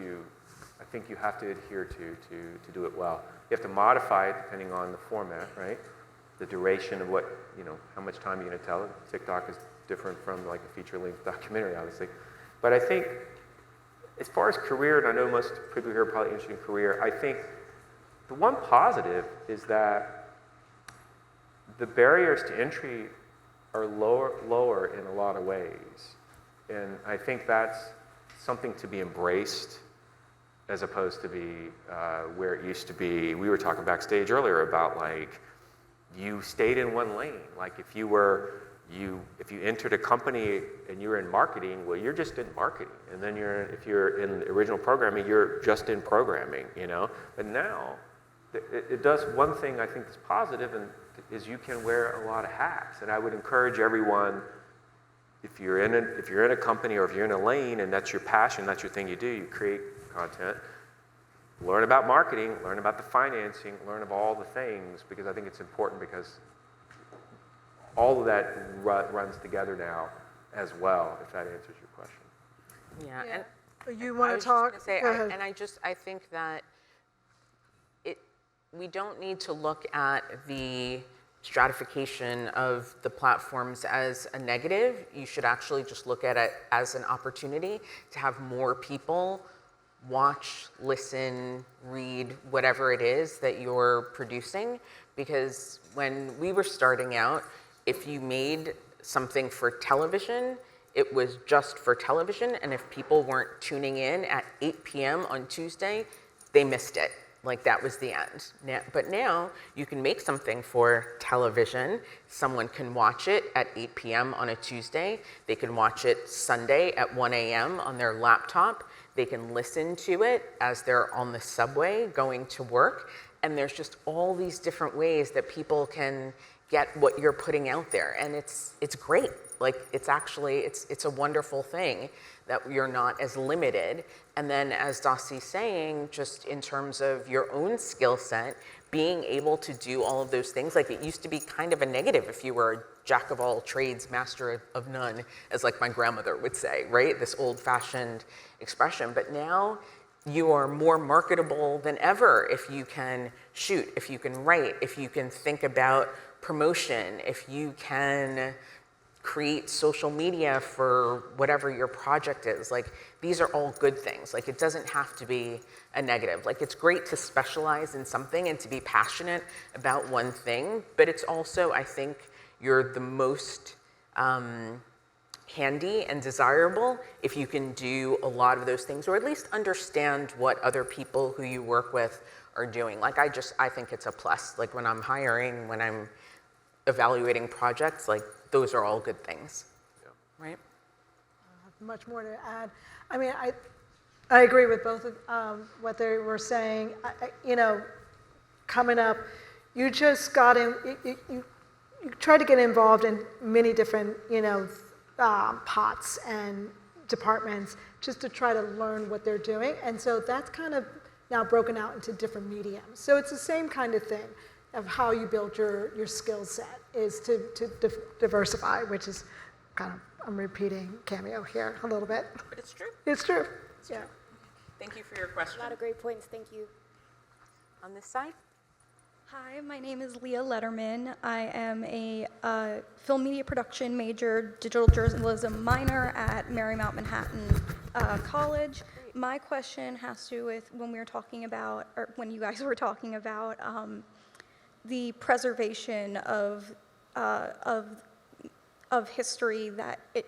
I think you have to adhere to do it well. You have to modify it depending on the format, right? The duration of how much time you're going to tell it. TikTok is different from like a feature-length documentary, obviously. But I think as far as career, and I know most people here are probably interested in career, I think the one positive is that the barriers to entry are lower in a lot of ways. And I think that's something to be embraced as opposed to be where it used to be. We were talking backstage earlier about like, you stayed in one lane. Like if you entered a company and you were in marketing, well, you're just in marketing. And then if you're in original programming, you're just in programming, But now, it does one thing I think that's positive, and is you can wear a lot of hats. And I would encourage everyone, if you're in a company or if you're in a lane and that's your passion, that's your thing you do, you create content, learn about marketing, learn about the financing, learn about all the things, because I think it's important because all of that runs together now as well, if that answers your question. Yeah. And You I want was to just talk? gonna say, Go ahead. I think that we don't need to look at the stratification of the platforms as a negative. You should actually just look at it as an opportunity to have more people watch, listen, read, whatever it is that you're producing. Because when we were starting out, if you made something for television, it was just for television, and if people weren't tuning in at 8 p.m. on Tuesday, they missed it. Like that was the end. But now you can make something for television. Someone can watch it at 8 p.m. on a Tuesday. They can watch it Sunday at 1 a.m. on their laptop. They can listen to it as they're on the subway going to work. And there's just all these different ways that people can get what you're putting out there. And it's great. Like it's a wonderful thing that you're not as limited. And then as Daci's saying, just in terms of your own skill set, being able to do all of those things, like it used to be kind of a negative if you were a jack of all trades, master of none, as like my grandmother would say, right? This old fashioned expression. But now you are more marketable than ever if you can shoot, if you can write, if you can think about promotion, if you can create social media for whatever your project is. Like these are all good things. Like it doesn't have to be a negative. Like it's great to specialize in something and to be passionate about one thing, but it's also, I think, you're the most handy and desirable if you can do a lot of those things, or at least understand what other people who you work with are doing. Like I think it's a plus. Like when I'm hiring, when I'm evaluating projects, like those are all good things, right? Much more to add. I mean, I agree with both of what they were saying. Coming up, you just got in, you try to get involved in many different, pots and departments just to try to learn what they're doing. And so that's kind of now broken out into different mediums. So it's the same kind of thing of how you build your skill set is to diversify, which is kind of, I'm repeating Cameo here a little bit. But it's true. It's true. Yeah. Thank you for your question. A lot of great points, thank you. On this side? Hi, my name is Leah Letterman. I am a film media production major, digital journalism minor at Marymount Manhattan College. My question has to do with when we were talking about, or when you guys were talking about the preservation of history,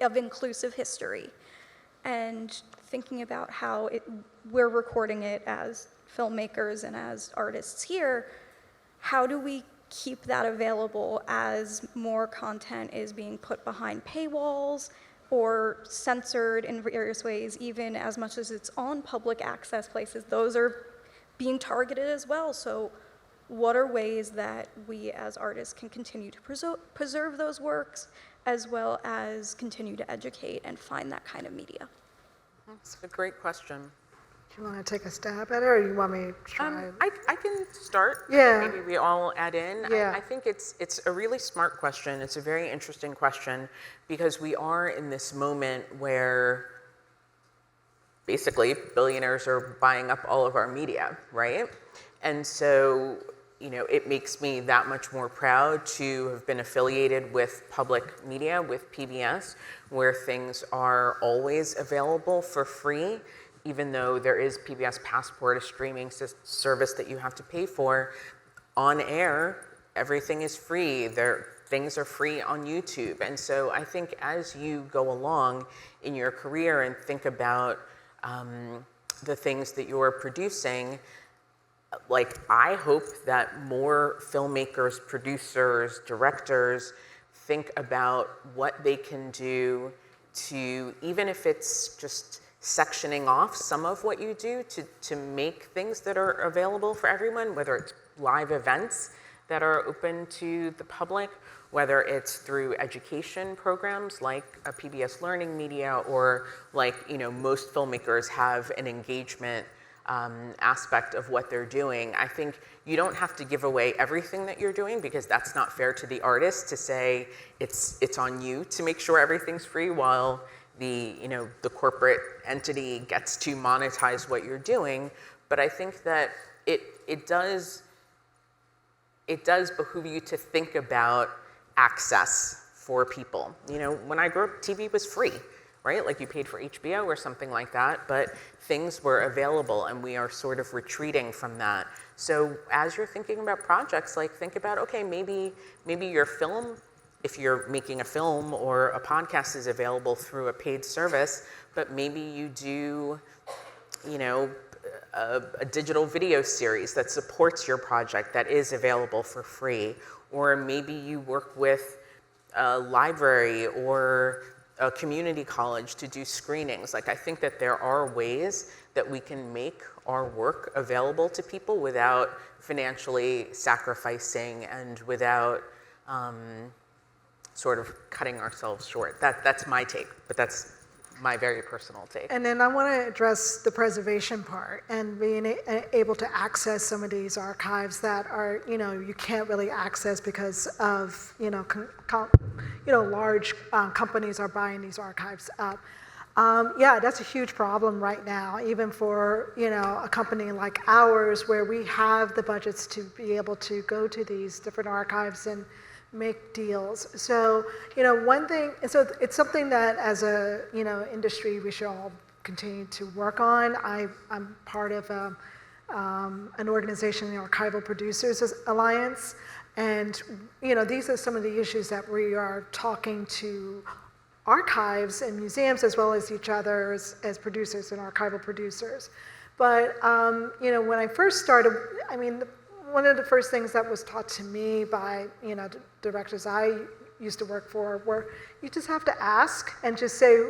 of inclusive history, and thinking about how we're recording it as filmmakers and as artists here. How do we keep that available as more content is being put behind paywalls or censored in various ways, even as much as it's on public access places? Those are being targeted as well. So what are ways that we as artists can continue to preserve those works, as well as continue to educate and find that kind of media? That's a great question. Do you want to take a stab at it, or you want me to try? I can start. Yeah. Maybe we all add in. Yeah. I think it's a really smart question. It's a very interesting question because we are in this moment where basically billionaires are buying up all of our media, right? And so, it makes me that much more proud to have been affiliated with public media, with PBS, where things are always available for free, even though there is PBS Passport, a streaming service that you have to pay for. On air, everything is free. Things are free on YouTube. And so I think as you go along in your career and think about the things that you're producing, like, I hope that more filmmakers, producers, directors think about what they can do to, even if it's just sectioning off some of what you do to make things that are available for everyone, whether it's live events that are open to the public, whether it's through education programs like a PBS Learning Media, or like, most filmmakers have an engagement aspect of what they're doing. I think you don't have to give away everything that you're doing, because that's not fair to the artist to say it's on you to make sure everything's free while the corporate entity gets to monetize what you're doing. But I think that it does behoove you to think about access for people. When I grew up, TV was free, right? Like, you paid for HBO or something like that, but things were available, and we are sort of retreating from that. So as you're thinking about projects, like, think about, okay, maybe your film, if you're making a film or a podcast, is available through a paid service, but maybe you do, a digital video series that supports your project that is available for free. Or maybe you work with a library or a community college to do screenings. Like, I think that there are ways that we can make our work available to people without financially sacrificing and without sort of cutting ourselves short. That's my take, but that's my very personal take. And then I want to address the preservation part and being able to access some of these archives that are, you can't really access because of, large companies are buying these archives up. Yeah, that's a huge problem right now, even for, a company like ours, where we have the budgets to be able to go to these different archives and make deals. So, one thing, and so it's something that as a, industry, we should all continue to work on. I'm part of an organization, the Archival Producers Alliance, and, these are some of the issues that we are talking to archives and museums, as well as each other as producers and archival producers. But, when I first started, one of the first things that was taught to me by, the directors I used to work for, were you just have to ask and just say,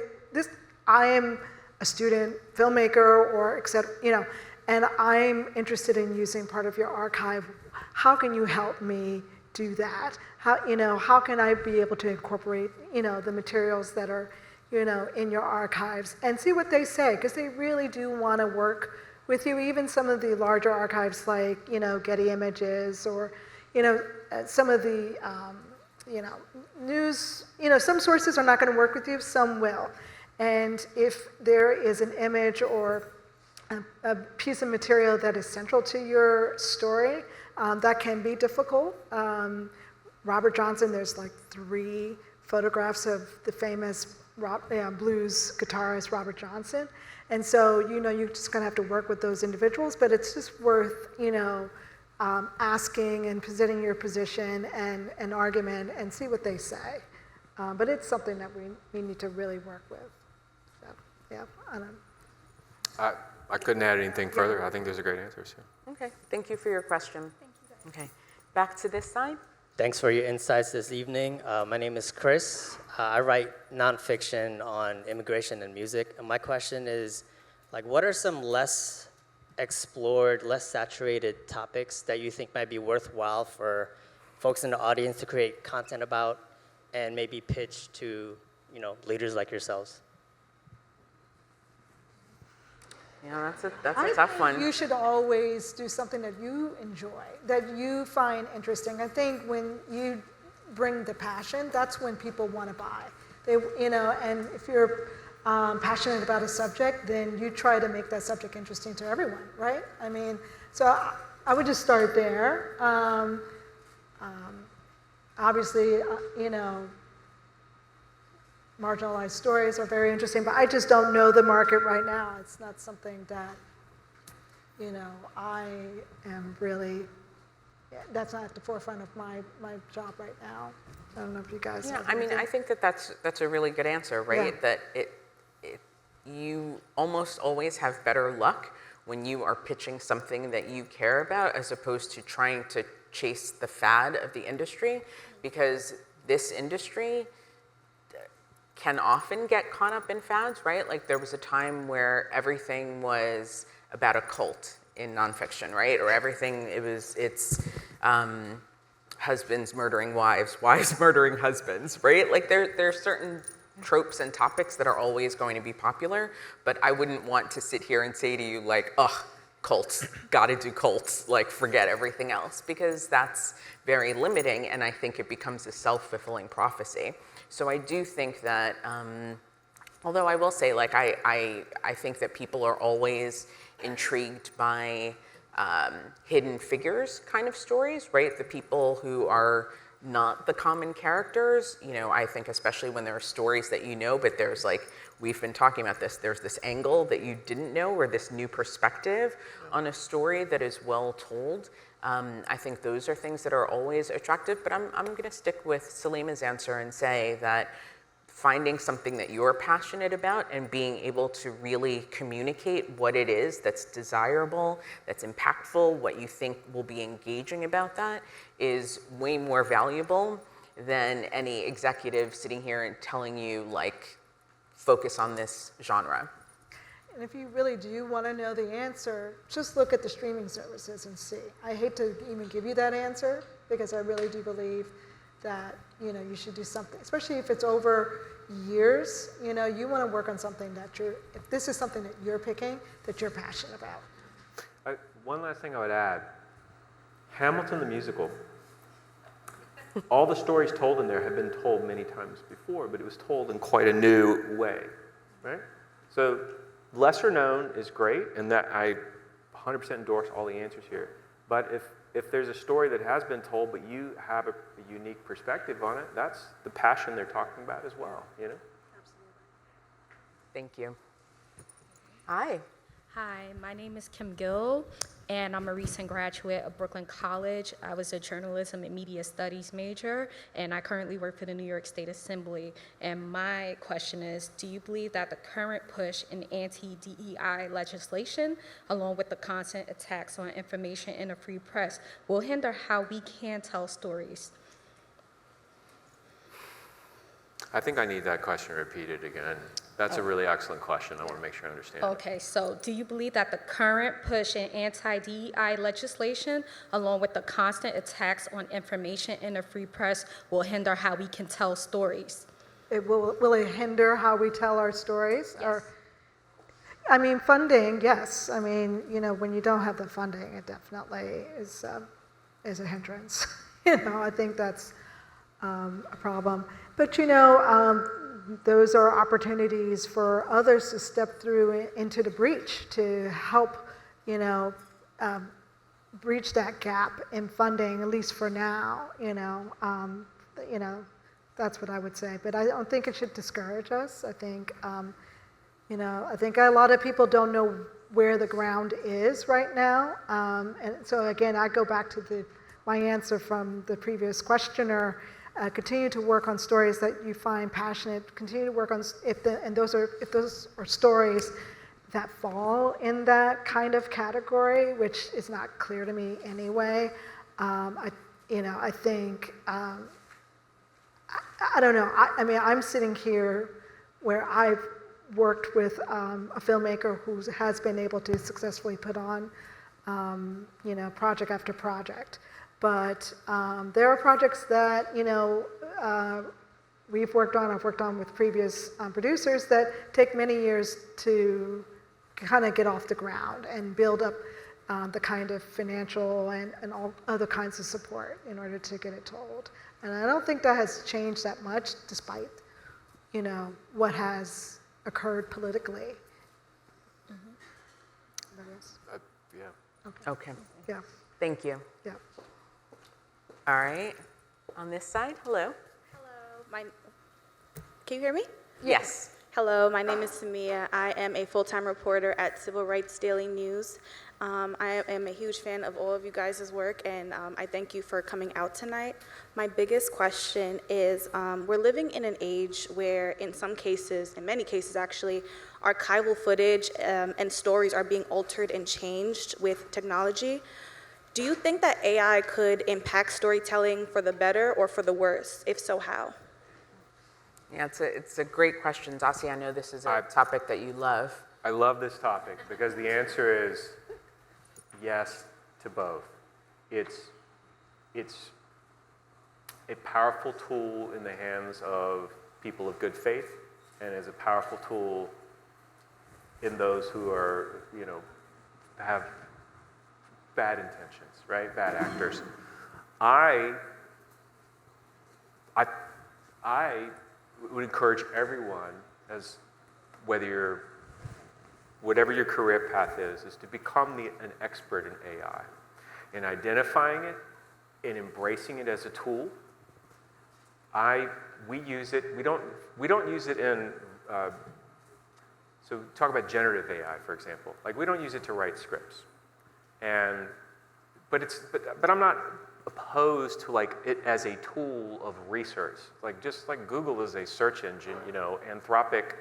I am a student filmmaker, or etc., and I'm interested in using part of your archive. How can you help me do that? How can I be able to incorporate, the materials that are, in your archives, and see what they say, because they really do want to work with you. Even some of the larger archives like, Getty Images, or, some of the, news, some sources are not going to work with you, some will. And if there is an image or a piece of material that is central to your story, that can be difficult. Robert Johnson, there's like 3 photographs of the famous blues guitarist Robert Johnson. And so, you're just gonna have to work with those individuals, but it's just worth, asking and presenting your position and an argument and see what they say. But it's something that we need to really work with. So, yeah, I don't know. I couldn't add anything further. I think those are great answers. Yeah. Okay, thank you for your question. Thank you, guys. Okay, back to this side. Thanks for your insights this evening. My name is Chris. I write nonfiction on immigration and music. And my question is, what are some less explored, less saturated topics that you think might be worthwhile for folks in the audience to create content about and maybe pitch to, leaders like yourselves? Yeah, that's I a tough think one. you should always do something that you enjoy, that you find interesting. I think when you bring the passion, that's when people want to buy. They, and if you're passionate about a subject, then you try to make that subject interesting to everyone, right? I mean, so I would just start there. Obviously, marginalized stories are very interesting, but I just don't know the market right now. It's not something that, I am really, that's not at the forefront of my job right now. I don't know if you guys Yeah, have I mean, anything. I think that's a really good answer, right? Yeah. That you almost always have better luck when you are pitching something that you care about as opposed to trying to chase the fad of the industry, because this industry can often get caught up in fads, right? Like there was a time where everything was about a cult in nonfiction, right? Or everything, it's husbands murdering wives, wives murdering husbands, right? Like there's certain tropes and topics that are always going to be popular, but I wouldn't want to sit here and say to you like, ugh, cults, gotta do cults, like forget everything else, because that's very limiting, and I think it becomes a self-fulfilling prophecy. So I do think that, although I will say, like, I think that people are always intrigued by hidden figures kind of stories, right? The people who are not the common characters, I think especially when there are stories that but there's like, we've been talking about this, there's this angle that you didn't know, or this new perspective on a story that is well told. I think those are things that are always attractive, but I'm gonna stick with Salima's answer and say that finding something that you're passionate about and being able to really communicate what it is that's desirable, that's impactful, what you think will be engaging about that is way more valuable than any executive sitting here and telling you, like, focus on this genre. And if you really do want to know the answer, just look at the streaming services and see. I hate to even give you that answer because I really do believe that you should do something, especially if it's over years. You want to work on something that if this is something that you're picking, that you're passionate about. One last thing I would add, Hamilton the musical. All the stories told in there have been told many times before, but it was told in quite a new way, right? So lesser known is great, and that I 100% endorse all the answers here. But if there's a story that has been told, but you have a unique perspective on it, that's the passion they're talking about as well, Absolutely. Thank you. Hi. Hi, my name is Kim Gill, and I'm a recent graduate of Brooklyn College. I was a journalism and media studies major, and I currently work for the New York State Assembly. And my question is, do you believe that the current push in anti-DEI legislation, along with the constant attacks on information in a free press, will hinder how we can tell stories? I think I need that question repeated again. That's a really excellent question. I want to make sure I understand. Okay, so do you believe that the current push in anti-DEI legislation, along with the constant attacks on information in the free press, will hinder how we can tell stories? Will it hinder how we tell our stories? Yes. I mean, funding, yes. I mean, when you don't have the funding, it definitely is a hindrance. I think that's a problem. But those are opportunities for others to step through into the breach to help, breach that gap in funding, at least for now. That's what I would say. But I don't think it should discourage us. I think, I think a lot of people don't know where the ground is right now. And so again, I go back to my answer from the previous questioner. Continue to work on stories that you find passionate. Continue to work on if those are stories that fall in that kind of category, which is not clear to me anyway. I think I don't know. I mean, I'm sitting here where I've worked with a filmmaker who has been able to successfully put on, project after project. But there are projects that, I've worked on with previous producers that take many years to kind of get off the ground and build up the kind of financial and all other kinds of support in order to get it told. And I don't think that has changed that much, despite, you know, what has occurred politically. Anybody else? Yeah. Okay, Yeah, thank you. yeah. All right, on this side, hello. Hello, can you hear me? Yes. Hello, my name is Samia. I am a full-time reporter at Civil Rights Daily News. I am a huge fan of all of you guys' work, and I thank you for coming out tonight. My biggest question is, we're living in an age where, in some cases, in many cases actually, archival footage and stories are being altered and changed with technology. Do you think that AI could impact storytelling for the better or for the worse? If so, how? Yeah, it's a great question. Dasi, I know this is a topic that you love. I love this topic because the answer is yes to both. It's a powerful tool in the hands of people of good faith, and is a powerful tool in those who are, you know, have bad intentions, right? Bad actors. I would encourage everyone, as whatever your career path is to become an expert in AI, in identifying it, in embracing it as a tool. We use it. We don't use it in. So talk about generative AI, for example. Like, we don't use it to write scripts, but I'm not opposed to like it as a tool of research. Like, just like Google is a search engine, you know, Anthropic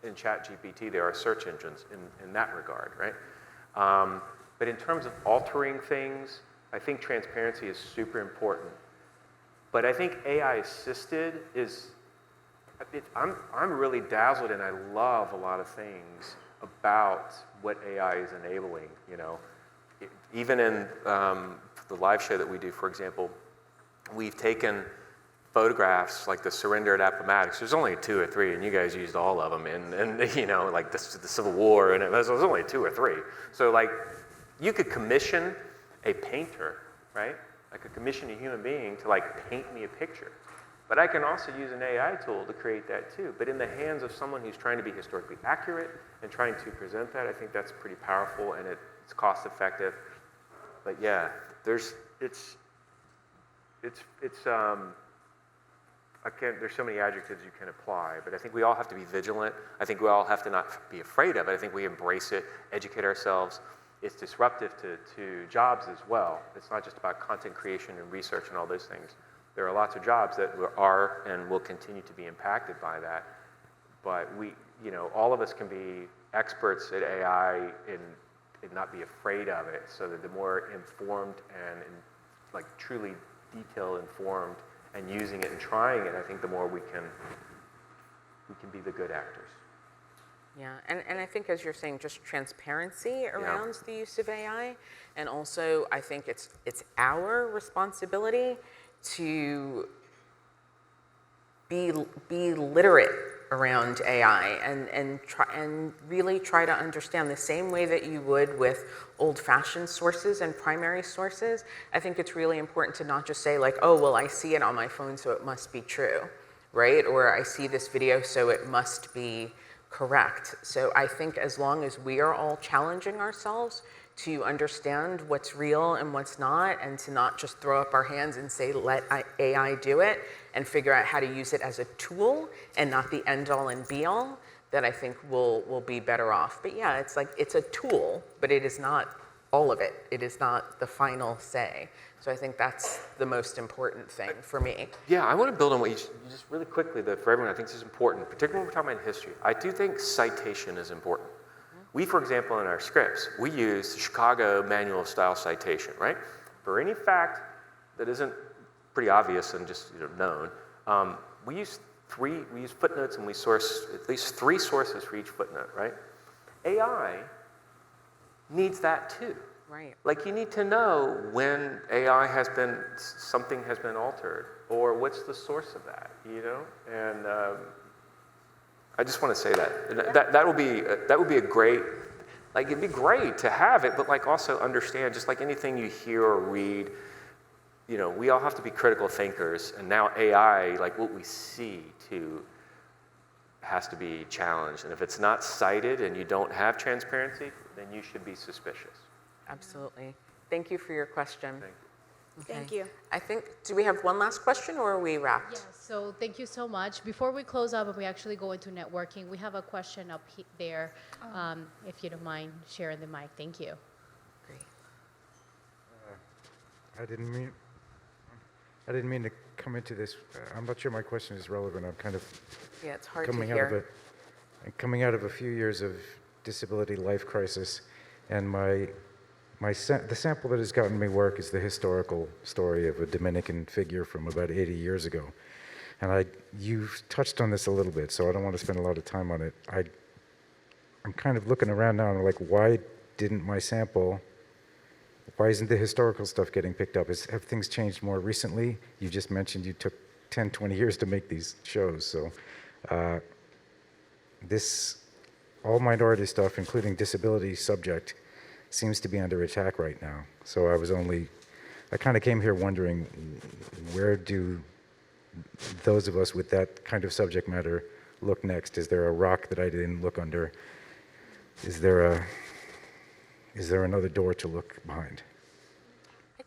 and ChatGPT, they are search engines in that regard, right? But in terms of altering things, I think transparency is super important. But I think AI assisted I'm really dazzled, and I love a lot of things about what AI is enabling, you know. Even in the live show that we do, for example, we've taken photographs like the surrender at Appomattox. There's only 2 or 3, and you guys used all of them. And you know, like the Civil War, and there's only 2 or 3. So like, you could commission a painter, right? I could commission a human being to like paint me a picture. But I can also use an AI tool to create that too. But in the hands of someone who's trying to be historically accurate and trying to present that, I think that's pretty powerful, and it's cost effective. But yeah, there's so many adjectives you can apply, but I think we all have to be vigilant. I think we all have to not be afraid of it. I think we embrace it, educate ourselves. It's disruptive to jobs as well. It's not just about content creation and research and all those things. There are lots of jobs that are and will continue to be impacted by that. But we, you know, all of us can be experts at AI and not be afraid of it, so that the more informed and like truly detail informed and using it and trying it, I think the more we can be the good actors. Yeah, and I think, as you're saying, just transparency around the use of AI, and also I think it's our responsibility to be literate around AI and really try to understand the same way that you would with old-fashioned sources and primary sources. I think it's really important to not just say like, oh, well, I see it on my phone, so it must be true, right? Or I see this video, so it must be correct. So I think as long as we are all challenging ourselves to understand what's real and what's not, and to not just throw up our hands and say, let AI do it, and figure out how to use it as a tool and not the end all and be all, that I think we'll be better off. But yeah, it's like, it's a tool, but it is not all of it. It is not the final say. So I think that's the most important thing for me. Yeah, I want to build on what you just really quickly, for everyone, I think this is important, particularly when we're talking about history. I do think citation is important. We, for example, in our scripts, we use the Chicago Manual of Style citation, right? For any fact that isn't pretty obvious and just known, we use footnotes, and we source at least 3 sources for each footnote, right? AI needs that too. Right. Like, you need to know when something has been altered, or what's the source of that, you know? And I just want to say that. That would be a great, Like, it'd be great to have it, but like also understand, just like anything you hear or read, you know, we all have to be critical thinkers, and now AI, like what we see too, has to be challenged. And if it's not cited and you don't have transparency, then you should be suspicious. Absolutely. Thank you for your question. Thank you. Thank you. I think, do we have one last question or are we wrapped? Yeah, so thank you so much. Before we close up and we actually go into networking, we have a question up there, if you don't mind sharing the mic. Thank you. Great. I didn't mean to come into this. I'm not sure my question is relevant. I'm kind of Yeah, it's hard to coming hear. coming out of a few years of disability life crisis, and the sample that has gotten me work is the historical story of a Dominican figure from about 80 years ago. And you've touched on this a little bit, so I don't want to spend a lot of time on it. I'm kind of looking around now and I'm like, why isn't the historical stuff getting picked up? Have things changed more recently? You just mentioned you took 10, 20 years to make these shows, so this all minority stuff, including disability subject, seems to be under attack right now. So I kind of came here wondering, where do those of us with that kind of subject matter look next? Is there a rock that I didn't look under? Is there another door to look behind?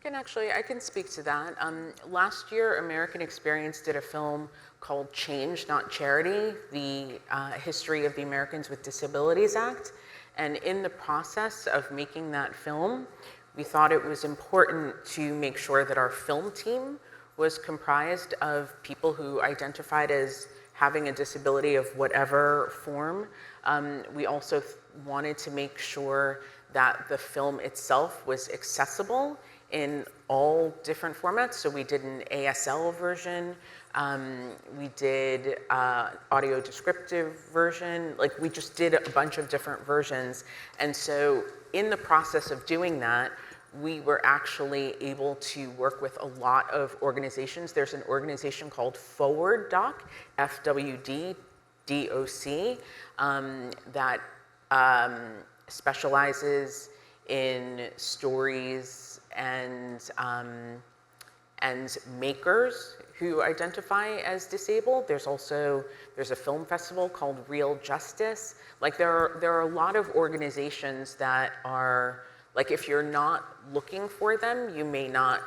I can speak to that. Last year, American Experience did a film called Change, Not Charity, the history of the Americans with Disabilities Act. And in the process of making that film, we thought it was important to make sure that our film team was comprised of people who identified as having a disability of whatever form. We also wanted to make sure that the film itself was accessible in all different formats. So we did an ASL version, we did audio descriptive version, like we just did a bunch of different versions. And so in the process of doing that, we were actually able to work with a lot of organizations. There's an organization called Forward Doc, FWD DOC, that specializes in stories and makers who identify as disabled. There's a film festival called Real Justice. Like there are a lot of organizations that are, like if you're not looking for them, you may not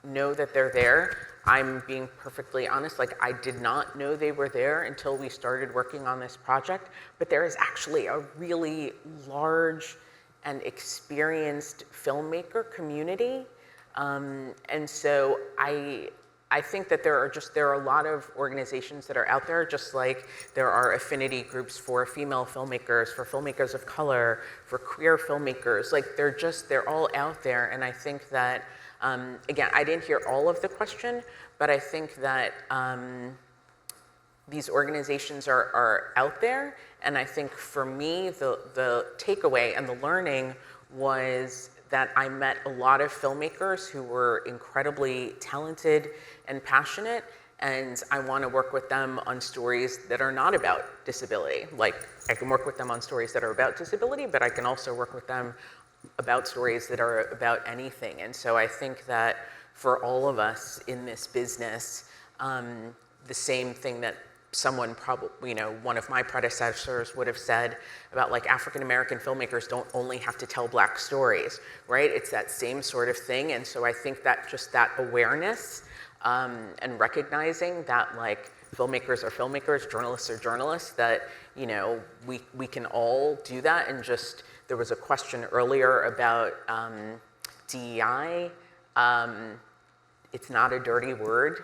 know that they're there. I'm being perfectly honest, like I did not know they were there until we started working on this project, but there is actually a really large and experienced filmmaker community. And so I think that there are a lot of organizations that are out there, just like there are affinity groups for female filmmakers, for filmmakers of color, for queer filmmakers. Like they're all out there. And I think that, again, I didn't hear all of the question, but I think that these organizations are out there. And I think for me, the takeaway and the learning was that I met a lot of filmmakers who were incredibly talented and passionate, and I want to work with them on stories that are not about disability. Like, I can work with them on stories that are about disability, but I can also work with them about stories that are about anything. And so I think that for all of us in this business, the same thing that someone probably, one of my predecessors would have said about like African American filmmakers don't only have to tell Black stories, right? It's that same sort of thing. And so I think that just that awareness and recognizing that like filmmakers are filmmakers, journalists are journalists, that, we can all do that. And just, there was a question earlier about DEI. It's not a dirty word,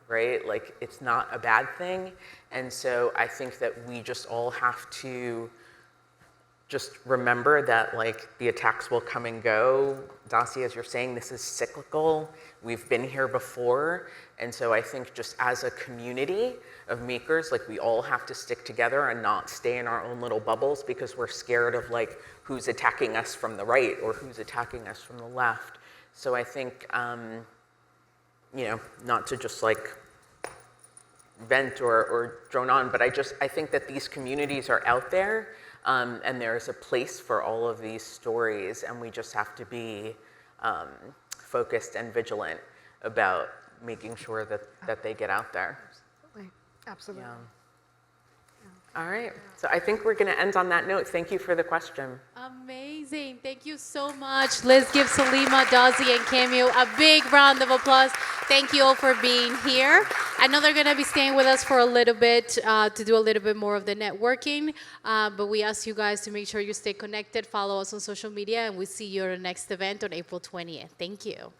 right? Like, it's not a bad thing. And so I think that we just all have to just remember that, like, the attacks will come and go. Dasi, as you're saying, this is cyclical. We've been here before. And so I think just as a community of makers, like, we all have to stick together and not stay in our own little bubbles because we're scared of, like, who's attacking us from the right or who's attacking us from the left. So I think, not to just like vent or drone on, but I think that these communities are out there. And there's a place for all of these stories, and we just have to be focused and vigilant about making sure that they get out there. Absolutely. Yeah. All right, so I think we're going to end on that note. Thank you for the question. Amazing. Thank you so much. Let's give Salima, Dazzy, and Camille a big round of applause. Thank you all for being here. I know they're going to be staying with us for a little bit to do a little bit more of the networking, but we ask you guys to make sure you stay connected, follow us on social media, and we'll see you at our next event on April 20th. Thank you.